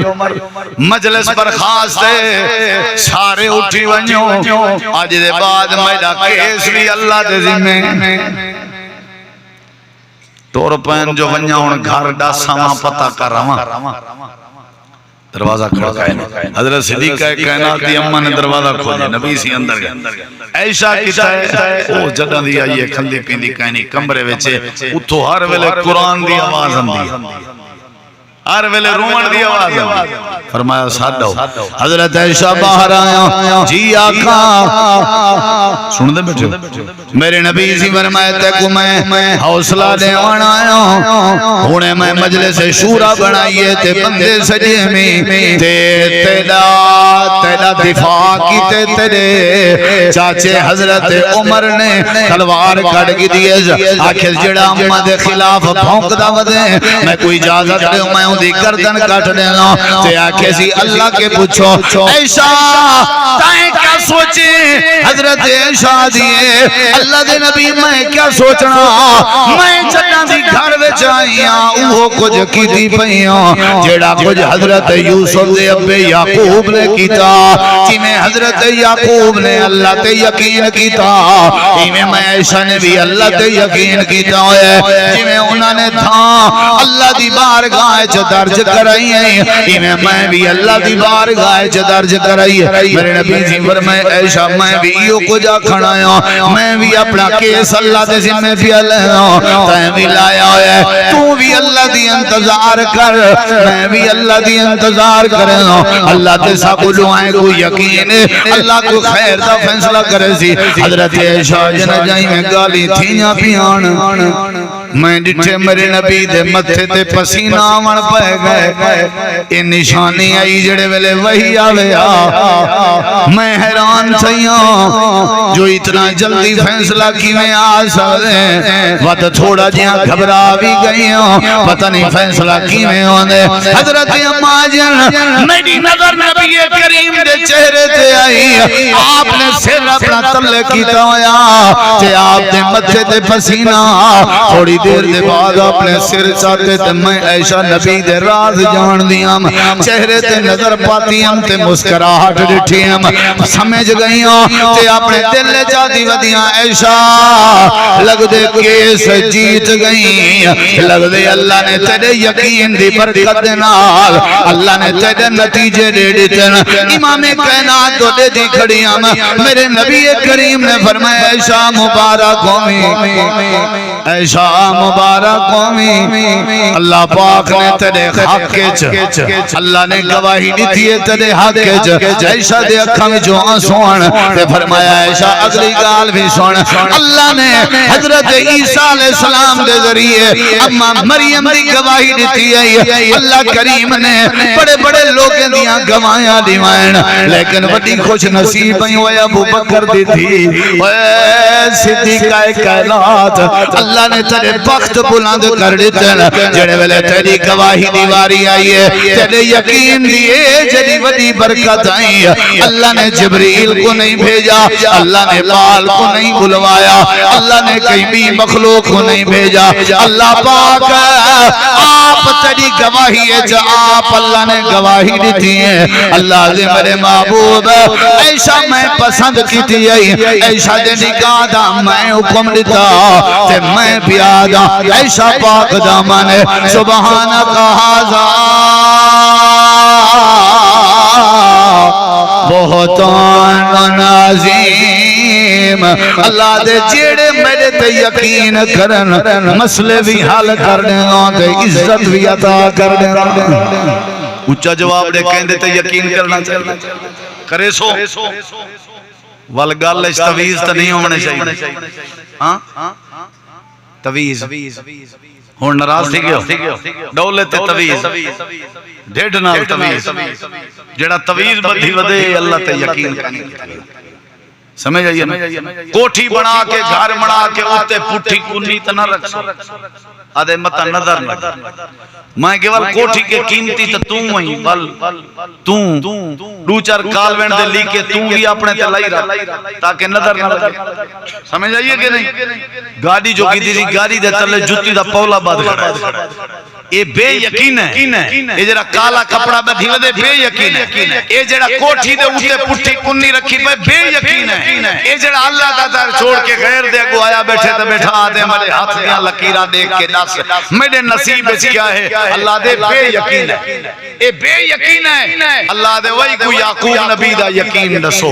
Speaker 1: مجلس پر خاص دے سارے اٹھی ونیوں آج دے بعد میرا کیس بھی اللہ دے ذمہ طور پین جو ونیا ہون گھر ڈا ساما پتا کر رہا دروازہ کھڑکائے حضرت صدیقہ کائنات دی اممہ نے دروازہ کھولے نبی سی اندر گئے عائشہ کتا ہے او جدہ دی آئیے کھندی پیندی کائنی کمبرے ویچے اتھو ہر ویلے قرآن دی آواز اندی ہر ویلے رومن دی آواز اندی فرمایا ساتھ ہو حضرت عائشہ باہر آیا جی آقا سن دے بیٹھے میرے نبی سی فرمایا تے کو میں حوصلہ دیوان آیا ہونے میں مجلس شورا بنائیے تے بندے سجے میں تیرا دفاع کی تیرے چاچے حضرت عمر نے تلوار کڑ کی دیئے آخر جڑا امہ دے خلاف بھونک دا ودے میں کوئی اجازت دے میں دی گردن کٹ دینا تے آکھے سی اللہ کے پوچھو عائشہ تائیں کیا سوچے حضرت عائشہ دیئے اللہ دے نبی میں کیا سوچنا میں جنہ دی گھر وچ آئیاں اوہ کچھ کی دی پئیاں جیڑا کچھ حضرت یوسف دے ابے یعقوب نے کیتا جی حضرت یعقوب نے اللہ تے یقین کیتا میں عائشہ نے بھی اللہ تے یقین کیتا ہوئے جی انہوں نے تھا اللہ دی بارگاہ چ درج کرائی ہے میں بھی اللہ دی بارگاہ چ درج کرائی ہے میرے نبی جی فرمائے عائشہ میں بھی ایو کو جا کھڑایا میں بھی اپنا کیس اللہ دے ذمہ پہ لینا تیں بھی لایا ہے تو بھی اللہ دی انتظار کر میں بھی اللہ دی انتظار کرنا اللہ تے سا کو دعائیں کو یقین ہے اللہ کو خیر دا فیصلہ کرے سی حضرت عائشہ جن جائیں میں گالی تھیاں پیان میں ڈٹھے میرے نبی دے متھے تے پسینہ آون پہ گئے اے نشانی آئی جڑے ویلے وہی آویا میں حیران تھیاں جو اتنا جلدی فیصلہ کی میں آ سکتے وقت تھوڑا جہاں گھبرا بھی گئیاں پتہ نہیں فیصلہ کی میں ہونے حضرت اماں جان میری نظر نبی کریم دے چہرے تے آئی آپ نے سر اپنا تلے کیتا ہویا تے آپ دے متھے تے پسینہ تھوڑی دیر دے بعد اپنے سر چاہتے تے میں عائشہ نبی دے راز جان دیاں چہرے تے نظر پاتی ہم تے مسکراہٹ ڈٹھی ہم سمجھ گئیاں تے اپنے دل لے جاتی ودیاں عائشہ لگ دے کیس جیت گئیں لگ دے اللہ نے تیرے یقین دی برکت نال اللہ نے تیرے نتیجے دے دیتن امام کائنات تو دے دی کھڑی ہم میرے نبی کریم نے فرمایا عائشہ مبارک ہومی عائشہ مبارک ہومی اللہ پاک نے تیرے حق چ اللہ نے گواہی دیتی ہے تیرے حق چ عائشہ دے اکھاں وچوں آنسوان تے فرمایا عائشہ اگلی گال بھی سن اللہ نے حضرت عیسیٰ علیہ السلام دے ذریعے اما مریم دی گواہی دیتی ہے اللہ کریم نے بڑے بڑے لوگوں دیاں گواہیاں دیوائن لیکن بڑی خوش نصیب ہیں ہوئے ابو بکر دی تھی اے صدیقہ کائنات اللہ نے تیرے بخت بلند کر دیتن جڑے ویلے تیری گواہی دیواری آئی ہے تیرے یقین دیئے جڑی وڈی برکت آئی اللہ نے جبریل کو نہیں بھیجا اللہ نے بال کو نہیں بلوایا اللہ نے کہیں بھی مخلوق کو نہیں بھیجا اللہ پاک آپ تیری گواہی ہے جو آپ اللہ نے گواہی دیتی ہے اللہ نے میرے محبوب عائشہ میں پسند کی تھی عائشہ دے نکاح دا میں حکم دیتا تے میں پیادا عائشہ پاک دامن سبحانک ھذا بہتان عظیم اللہ دے جیڑے میرے تے یقین کرن مسئلے بھی حل کر دینا تے عزت بھی عطا کر دینا اچھا جواب دے کہندے تے یقین کرنا چاہیے کرے سو والگال استویز تا نہیں ہونے چاہیے ہاں تویز ہون نراز تھی گیا دولت تویز ڈیڑھ نال تویز جڑا تویز بدھی ودے اللہ تے یقین کرنی سمجھ آئیے نا کوٹھی بنا کے گھر بنا کے اوتے پٹھی کنی تا نہ رکھ سو آدھے متا نظر لگا میں کیول کوٹھی کے قیمتی تا توں ہوئی بل توں دو چار کالوین دے لی کے توں بھی اپنے تے لائی رہا تاکہ نظر نہ لگے سمجھ آئیے کہ نہیں گاڑی جو کی دی گاڑی دے تلے جتی دا پولا بعد کھڑا ہے یہ بے یقین ہے یہ جڑا کالا کپڑا بدھی ودے بے یقین ہے یہ جڑا کوٹھی دے اوتے پٹھی کنی رکھی پے بے یقین ہے یہ جڑا اللہ دا در چھوڑ کے غیر دے کو آیا بیٹھے تے بیٹھا آدھے میرے ہاتھ دیاں لکیراں دیکھ کے دس میرے نصیب وچ کیا ہے اللہ دے بے یقین ہے یہ بے یقین ہے اللہ دے وہی کو یعقوب نبی دا یقین دسو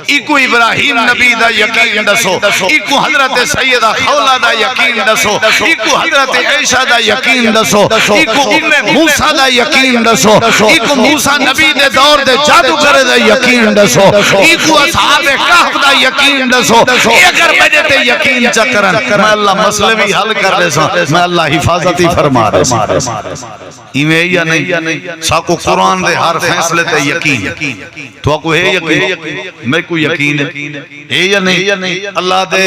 Speaker 1: ایکو ابراہیم نبی دا یقین دسو ایکو حضرت سیدہ خولہ دا یقین دسو ایکو حضرت عائشہ دا یقین دسو ایکو موسیٰ دا یقین دسو ایکو موسیٰ نبی دے دور دے جادوگر دا یقین دسو ایکو اصحاب کہف دا یقین دسو اگر مجھے تے یقین چکرن میں اللہ مسئلے بھی حل کر دے سا میں اللہ حفاظتی فرما دے سا ایمیں یا نہیں ساکو قرآن دے ہر فیصلے تے یقین تو آکو ہے یقین میں کو یقین ہے یا نہیں اللہ دے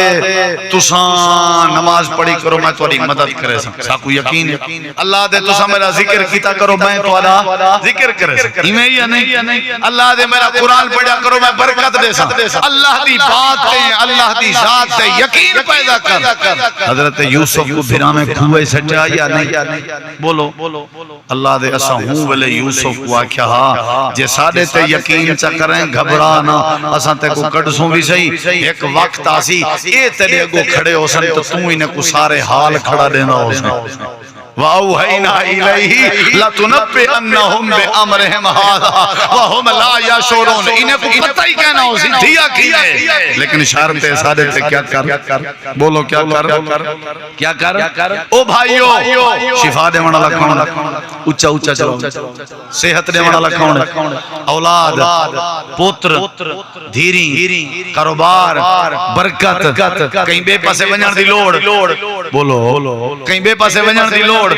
Speaker 1: تسان نماز پڑھی کرو میں توڑی مدد کرے سا ساکو یقین اللہ دے تسان میرا ذکر کیتا کرو میں توڑا ذکر کرے سا ایمیں یا نہیں اللہ دے میرا قرآن پڑھا کرو میں برکت دے سا اللہ دی باتیں اللہ دی ذات تے یقین پیدا کر حضرت یوسف کو بھرا میں کھوئے سٹا یا نہیں بولو اللہ دے اسا ہوں ویلے یوسف کو آکھیا جے ساڑے تے یقین چکریں گھبرانا اسا تے کو کڑسوں بھی صحیح ایک وقت آسی اے تیرے کو کھڑے ہو سن تو توں انہیں کو سارے حال کھڑا دینا ہو سن وَأَوْحَيْنَا إِلَيْهِ لَتُنَبِّئَنَّهُمْ بِأَمْرِهِمْ هَذَا وَهُمْ لَا يَشْعُرُونَ انہیں کو پتہ ہی کہنا ہو سی دیا کی ہے لیکن اشارت سادے سے کیا کر بولو کیا کر او بھائیو شفا دے والا کون اونچا اونچا چلو صحت دے والا کون اولاد پتر دھیری کاروبار برکت کہیں بے پاسے ونجن دی لوڑ بولو کہیں بے پاسے ونجن دی لوڑ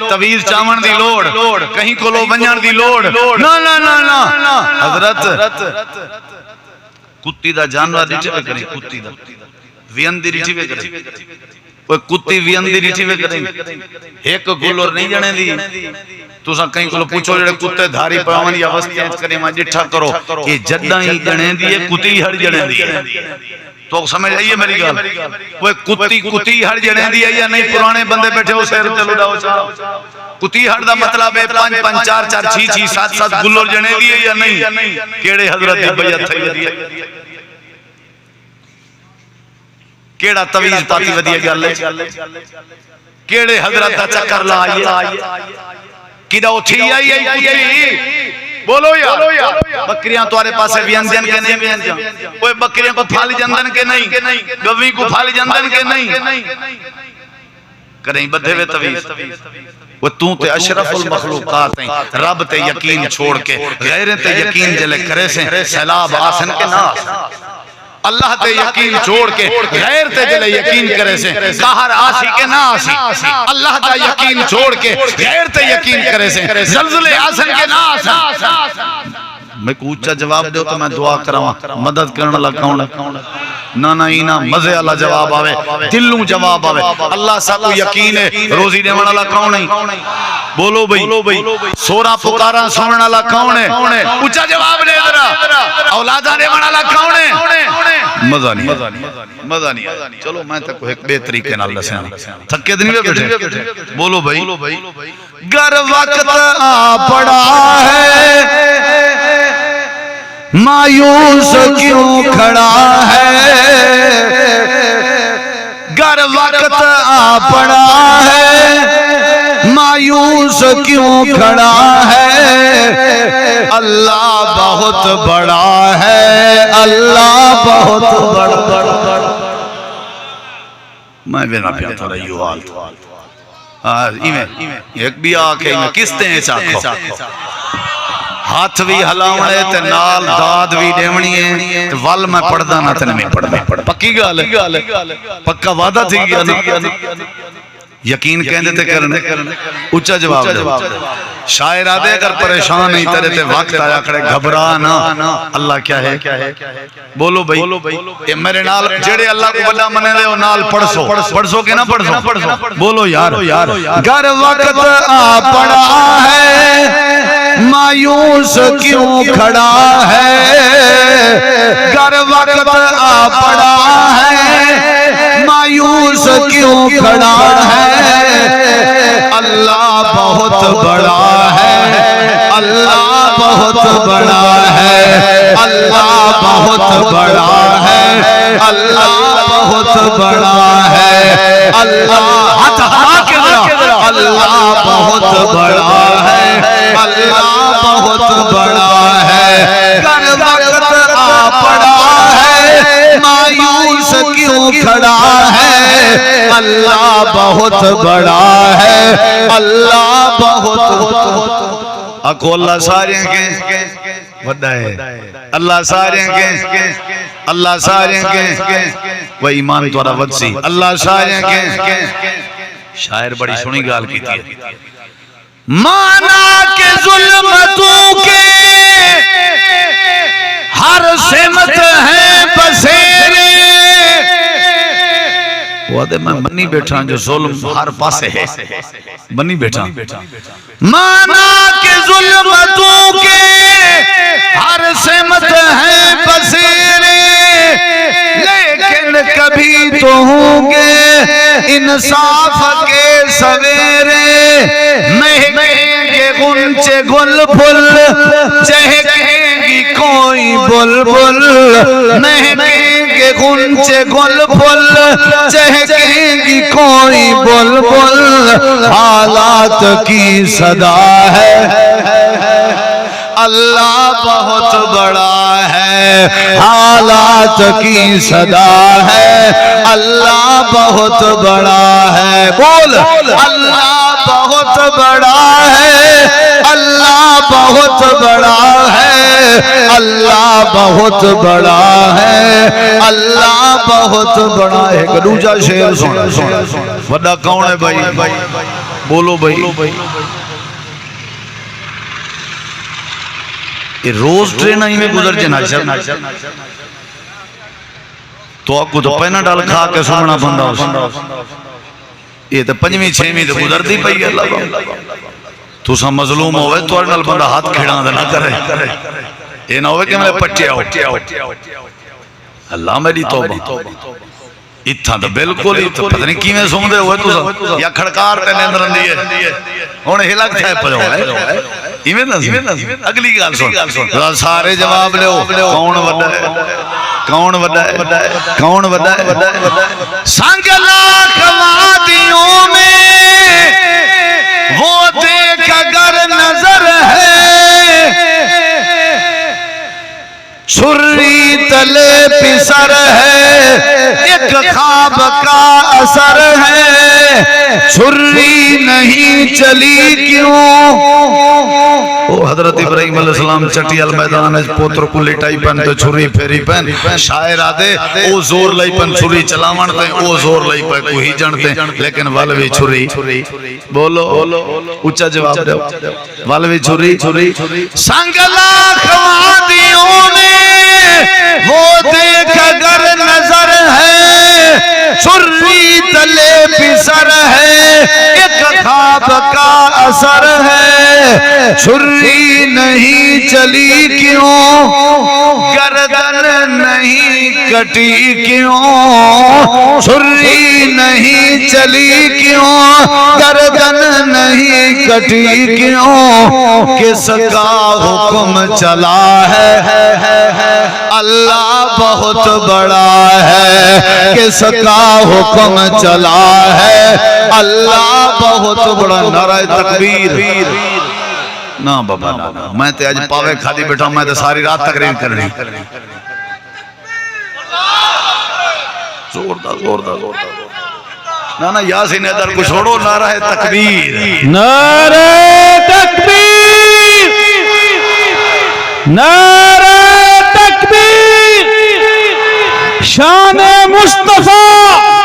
Speaker 1: تویز چاون دی لوڑ کہیں کولو ونجن دی لوڑ نا حضرت کتی دا جانور ڈٹھے وے کریں کتی دا ویندی ڈٹھے وے کریں وہ کتی ویندی ڈٹھے وے کریں ایک گلور نہیں جانے دی تو سا کہیں کولو پوچھو جڑے کتے دھاری پراون یا وسطیاں کرے ماں ڈٹھا کرو یہ جدہ ہی جانے دی ہے کتی ہر جانے دی ہے تو سمجھ آئیے میری گال وہ کتی ہر جڑیں دی ہے یا نہیں پرانے بندے بیٹھے ہو سیر چلو ڈاؤ چاہ کتی ہر دا مطلب ہے 5 4 6 6 7 7 گلور جڑیں دی ہے یا نہیں کیڑے حضرت دی بیعت تھئی ودی ہے کیڑا تویز پاتی ودی ہے گل کیڑے حضرت دا چکر لا آئیے کیڑا اٹھی آئی کتی بولو یا بکریاں توارے پاسے ویندین کے نہیں ویندین وہ بکریاں کو پھالی جندن کے نہیں گویں کو پھالی جندن کے نہیں کریں بدھے وے تویز وہ توں تے اشرف المخلوقات ہیں رب تے یقین چھوڑ کے غیر تے یقین جلے کرے سے سیلاب آسن کے ناس اللہ تے یقین چھوڑ کے غیر تے جلے یقین کرے سے قہر آسی کے نہ آسی اللہ تا یقین چھوڑ کے غیر تے یقین کرے سے زلزلے آسن کے نہ آسا میں کو اچھا جواب دو تو میں دعا کراں مدد کرنا لگاؤں نا اینا مزے اللہ جواب آوے دلوں جواب آوے اللہ سا کو یقین ہے روزی دے والا کون ہے بولو بھئی سورا پکارا سونا اللہ کون ہے اچھا جواب دے ذرا اولادہ دے والا کون ہے مزہ نہیں چلو میں تک ایک بے طریقے نال دسیاں تھکے دے نہیں بیٹھے بولو بھئی گر وقت آ پڑا ہے مایوس کیوں کھڑا ہے گر وقت آ پڑا ہے مایوس کیوں کھڑا ہے اللہ بہت بڑا ہے اللہ بہت بڑا میں بینا پیا تھا رہی ہوں حال ایک بھی آکے کس دیں چاکھو ہاتھ بھی ہلاونے تے نال داد بھی دیونی ہے تے وال میں پڑھدا نہ تے میں پڑھدا پکی گال ہے پکا وعدہ تھی گیا نا یقین کہندے تے کرنے اچھا جواب دے شاعر آدھے اگر پریشان نہیں تیرے تے وقت آیا کھڑے گھبرا نا اللہ کیا ہے بولو بھئی اے میرے نال جڑے اللہ کو بلا منے دے وہ نال پڑھسو کہ نہ پڑھسو بولو یار گر وقت آ پڑا ہے مایوس کیوں کھڑا ہے گر وقت آ پڑا ہے مایوس کیوں کھڑا ہے اللہ بہت بڑا ہے اللہ بہت بڑا ہے اللہ بہت بڑا ہے اللہ بہت بڑا ہے اللہ اللہ بہت بڑا ہے اللہ بہت بڑا ہے گر وقت آ پڑا ہے مایوس کیوں کھڑا ہے اللہ بہت بڑا ہے اللہ بہت اکو اللہ سارے کے وڈا ہے اللہ سارے کے اللہ سارے کے وہ ایمان تو رب سی اللہ سارے کے شاعر بڑی سنی گال کی تھی مانا کے ظلمتوں کے ہر سمت ہے بسیرے وہ دے میں بنی بیٹھا جو ظلم ہر پاسے ہے بنی بیٹھا مانا کے ظلمتوں کے ہر سمت ہے بسیرے لیکن کبھی تو ہوں گے انصاف کے سویرے مہکیں گے غنچے گل پھل چہکیں گی کوئی بلبل مہکیں گے غنچے گل پھل چہکیں گی کوئی بلبل حالات کی صدا ہے اللہ بہت بڑا ہے حالات کی صدا ہے اللہ بہت بڑا ہے بول اللہ بہت بڑا ہے اللہ بہت بڑا ہے اللہ بہت بڑا ہے اللہ بہت بڑا ہے ایک دوجا شعر سن وڈا کون ہے بھائی بولو بھائی یہ روز ٹرین آئی میں گزر جنا تو آپ کو تو پہنا ڈال کھا کے سونا بندہ یہ تو پنجویں چھویں تو گزر دی پئی اللہ تو سا مظلوم ہوئے تو ارنال بندہ ہاتھ کھڑا نہ کرے یہ نہ ہوئے کہ میں پٹیا ہو اللہ میری توبہ اتھا تو بالکل ہی تو پتہ نہیں کی میں سوندے ہوئے تو یا کھڑکار تے نیندر اندی ہے ہونے ہلاک تھے پڑھو ہے ایویں نہ اگلی گال سن سارے جواب لے کون وڈا ہے کون وڈا ہے کون وڈا ہے سنگ لاکھ وادیوں میں وہ دیکھ اگر نظر ہے چھری تلے پسر ہے ایک خواب کا اثر ہے چھری نہیں چلی کیوں حضرت ابراہیم علیہ السلام چٹیال میدان ہے پوتر کو لٹائی پن تو چھری پھیری پن شاعر آدھے او زور لئی پن چھری چلاون تے او زور لئی پہ کوئی جنتے لیکن والوی چھری بولو اچھا جواب دے والوی چھری سنگ لاکھ وادیوں میں وہ دیکھ اگر نظر ہے چھری تلے پسر ہے ایک خواب کا اثر ہے چھری نہیں چلی کیوں گردن نہیں کٹی کیوں چھری نہیں چلی کیوں گردن نہیں کٹی کیوں کس کا حکم چلا ہے اللہ بہت بڑا ہے کس کا حکم چلا ہے اللہ بہت بڑا نعرہ تکبیر نا بابا میں تے آج پاوے کھالی بیٹھا میں تے ساری رات تقریر کرنی زوردار نا یاسین ادھر کو چھوڑو نعرہ تکبیر
Speaker 2: نعرہ تکبیر نعرہ تکبیر شان مصطفیٰ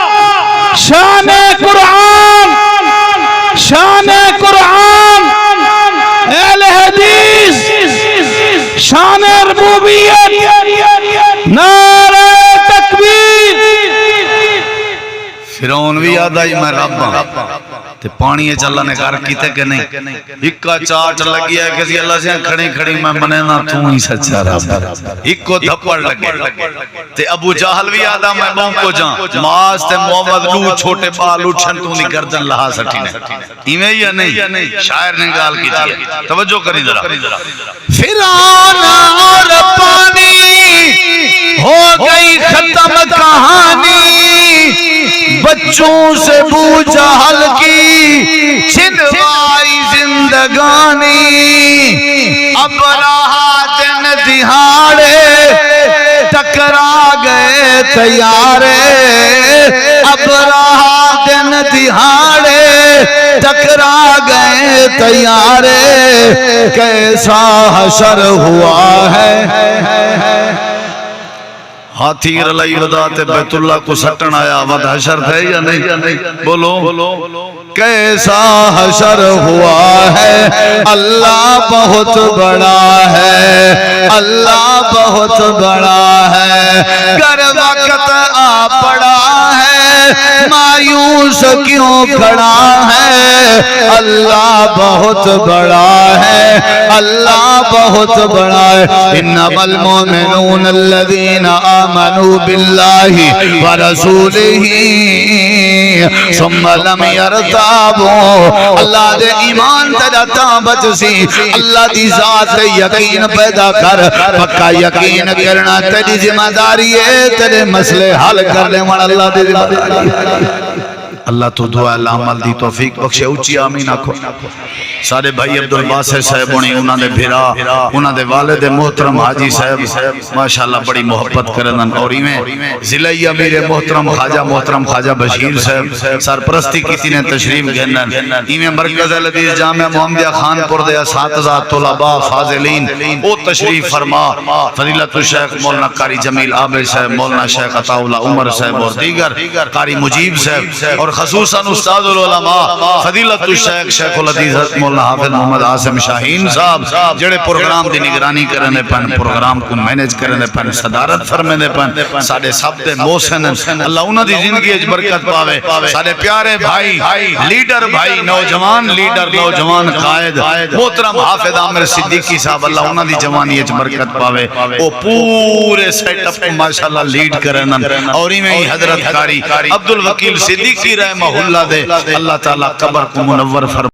Speaker 2: شان قرآن شان قرآن اہل حدیث شان ربوبیت نعرہ تکبیر
Speaker 1: فرعون بھی یاد آئی میں رب تے پانی چلا نے کار کیتے کہ نہیں اکا چاٹ لگی ہے کسی اللہ سے کھڑی کھڑی میں منے نا تو ہی سچا رب اکو دھپڑ لگے تے ابو جہل بھی یاد آ میں بہن کو جان ماس تے محمد لو چھوٹے بالو چھن تو نہیں گردن لہا سٹھی نے ایویں یا نہیں شاعر نے گال کی تھی توجہ کریں ذرا فرعون اور پانی ہو گئی ختم کہانی بچوں سے بو جہل کی چھنوائی زندگانی اب رہا دن دہاڑے ٹکرا گئے تیارے اب رہا دن دہاڑے ٹکرا گئے تیارے کیسا حشر ہوا ہے ہاتھی رلائی ودات بیت اللہ کو سٹن آیا ود حشر تھے یا نہیں بولو کیسا حشر ہوا ہے اللہ بہت بڑا ہے اللہ بہت بڑا ہے گر وقت آ پڑا ہے مایوس کیوں کھڑا ہے اللہ بہت بڑا ہے اللہ بہت بڑا ہے انما المؤمنون الذین آمنوا باللہ ورسولہ ثم لم يرتابوا اللہ دے ایمان تیرا تاں بچ سی اللہ دی ذات تے یقین پیدا کر پکا یقین کرنا تیری ذمہ داری ہے تیرے مسئلے حل کرنے والا اللہ دی ذمہ داری ہے اللہ تو دعا عمل دی توفیق بخشے اونچی آمین آکھو سارے بھائی عبدالباسط صاحب ہونے انہاں دے بھرا انہاں دے والد محترم حاجی صاحب ماشاءاللہ بڑی محبت کرنن اور ایویں ضلعی امیر محترم خواجہ بشیر صاحب سرپرستی کیتی نے تشریف گھنن ایویں مرکز الحدیث جامع محمدیہ خان پور دے اساتذہ طلباء فاضلین او تشریف فرما فضیلت الشیخ مولانا قاری جمیل عابد صاحب مولانا شیخ عطا اللہ عمر صاحب اور دیگر قاری مجیب صاحب اور خصوصاً استاد العلماء فضیلت الشیخ شیخ الحدیث مولانا حافظ محمد عاصم شاہین صاحب جڑے پروگرام دی نگرانی کرنے پن پروگرام کو مینج کرنے پن صدارت فرمانے پن ساڈے سب دے محسن اللہ انہاں دی زندگی وچ برکت پاوے ساڈے پیارے بھائی لیڈر بھائی نوجوان لیڈر نوجوان قائد محترم حافظ عامر صدیقی صاحب اللہ انہاں دی جوانی وچ برکت پاوے او پورے سیٹ اپ کو ماشاءاللہ لیڈ کرن اور ایویں حضرت قاری عبد الوکیل صدیقی رحمہ اللہ دے اللہ تعالی قبر کو منور فرمائے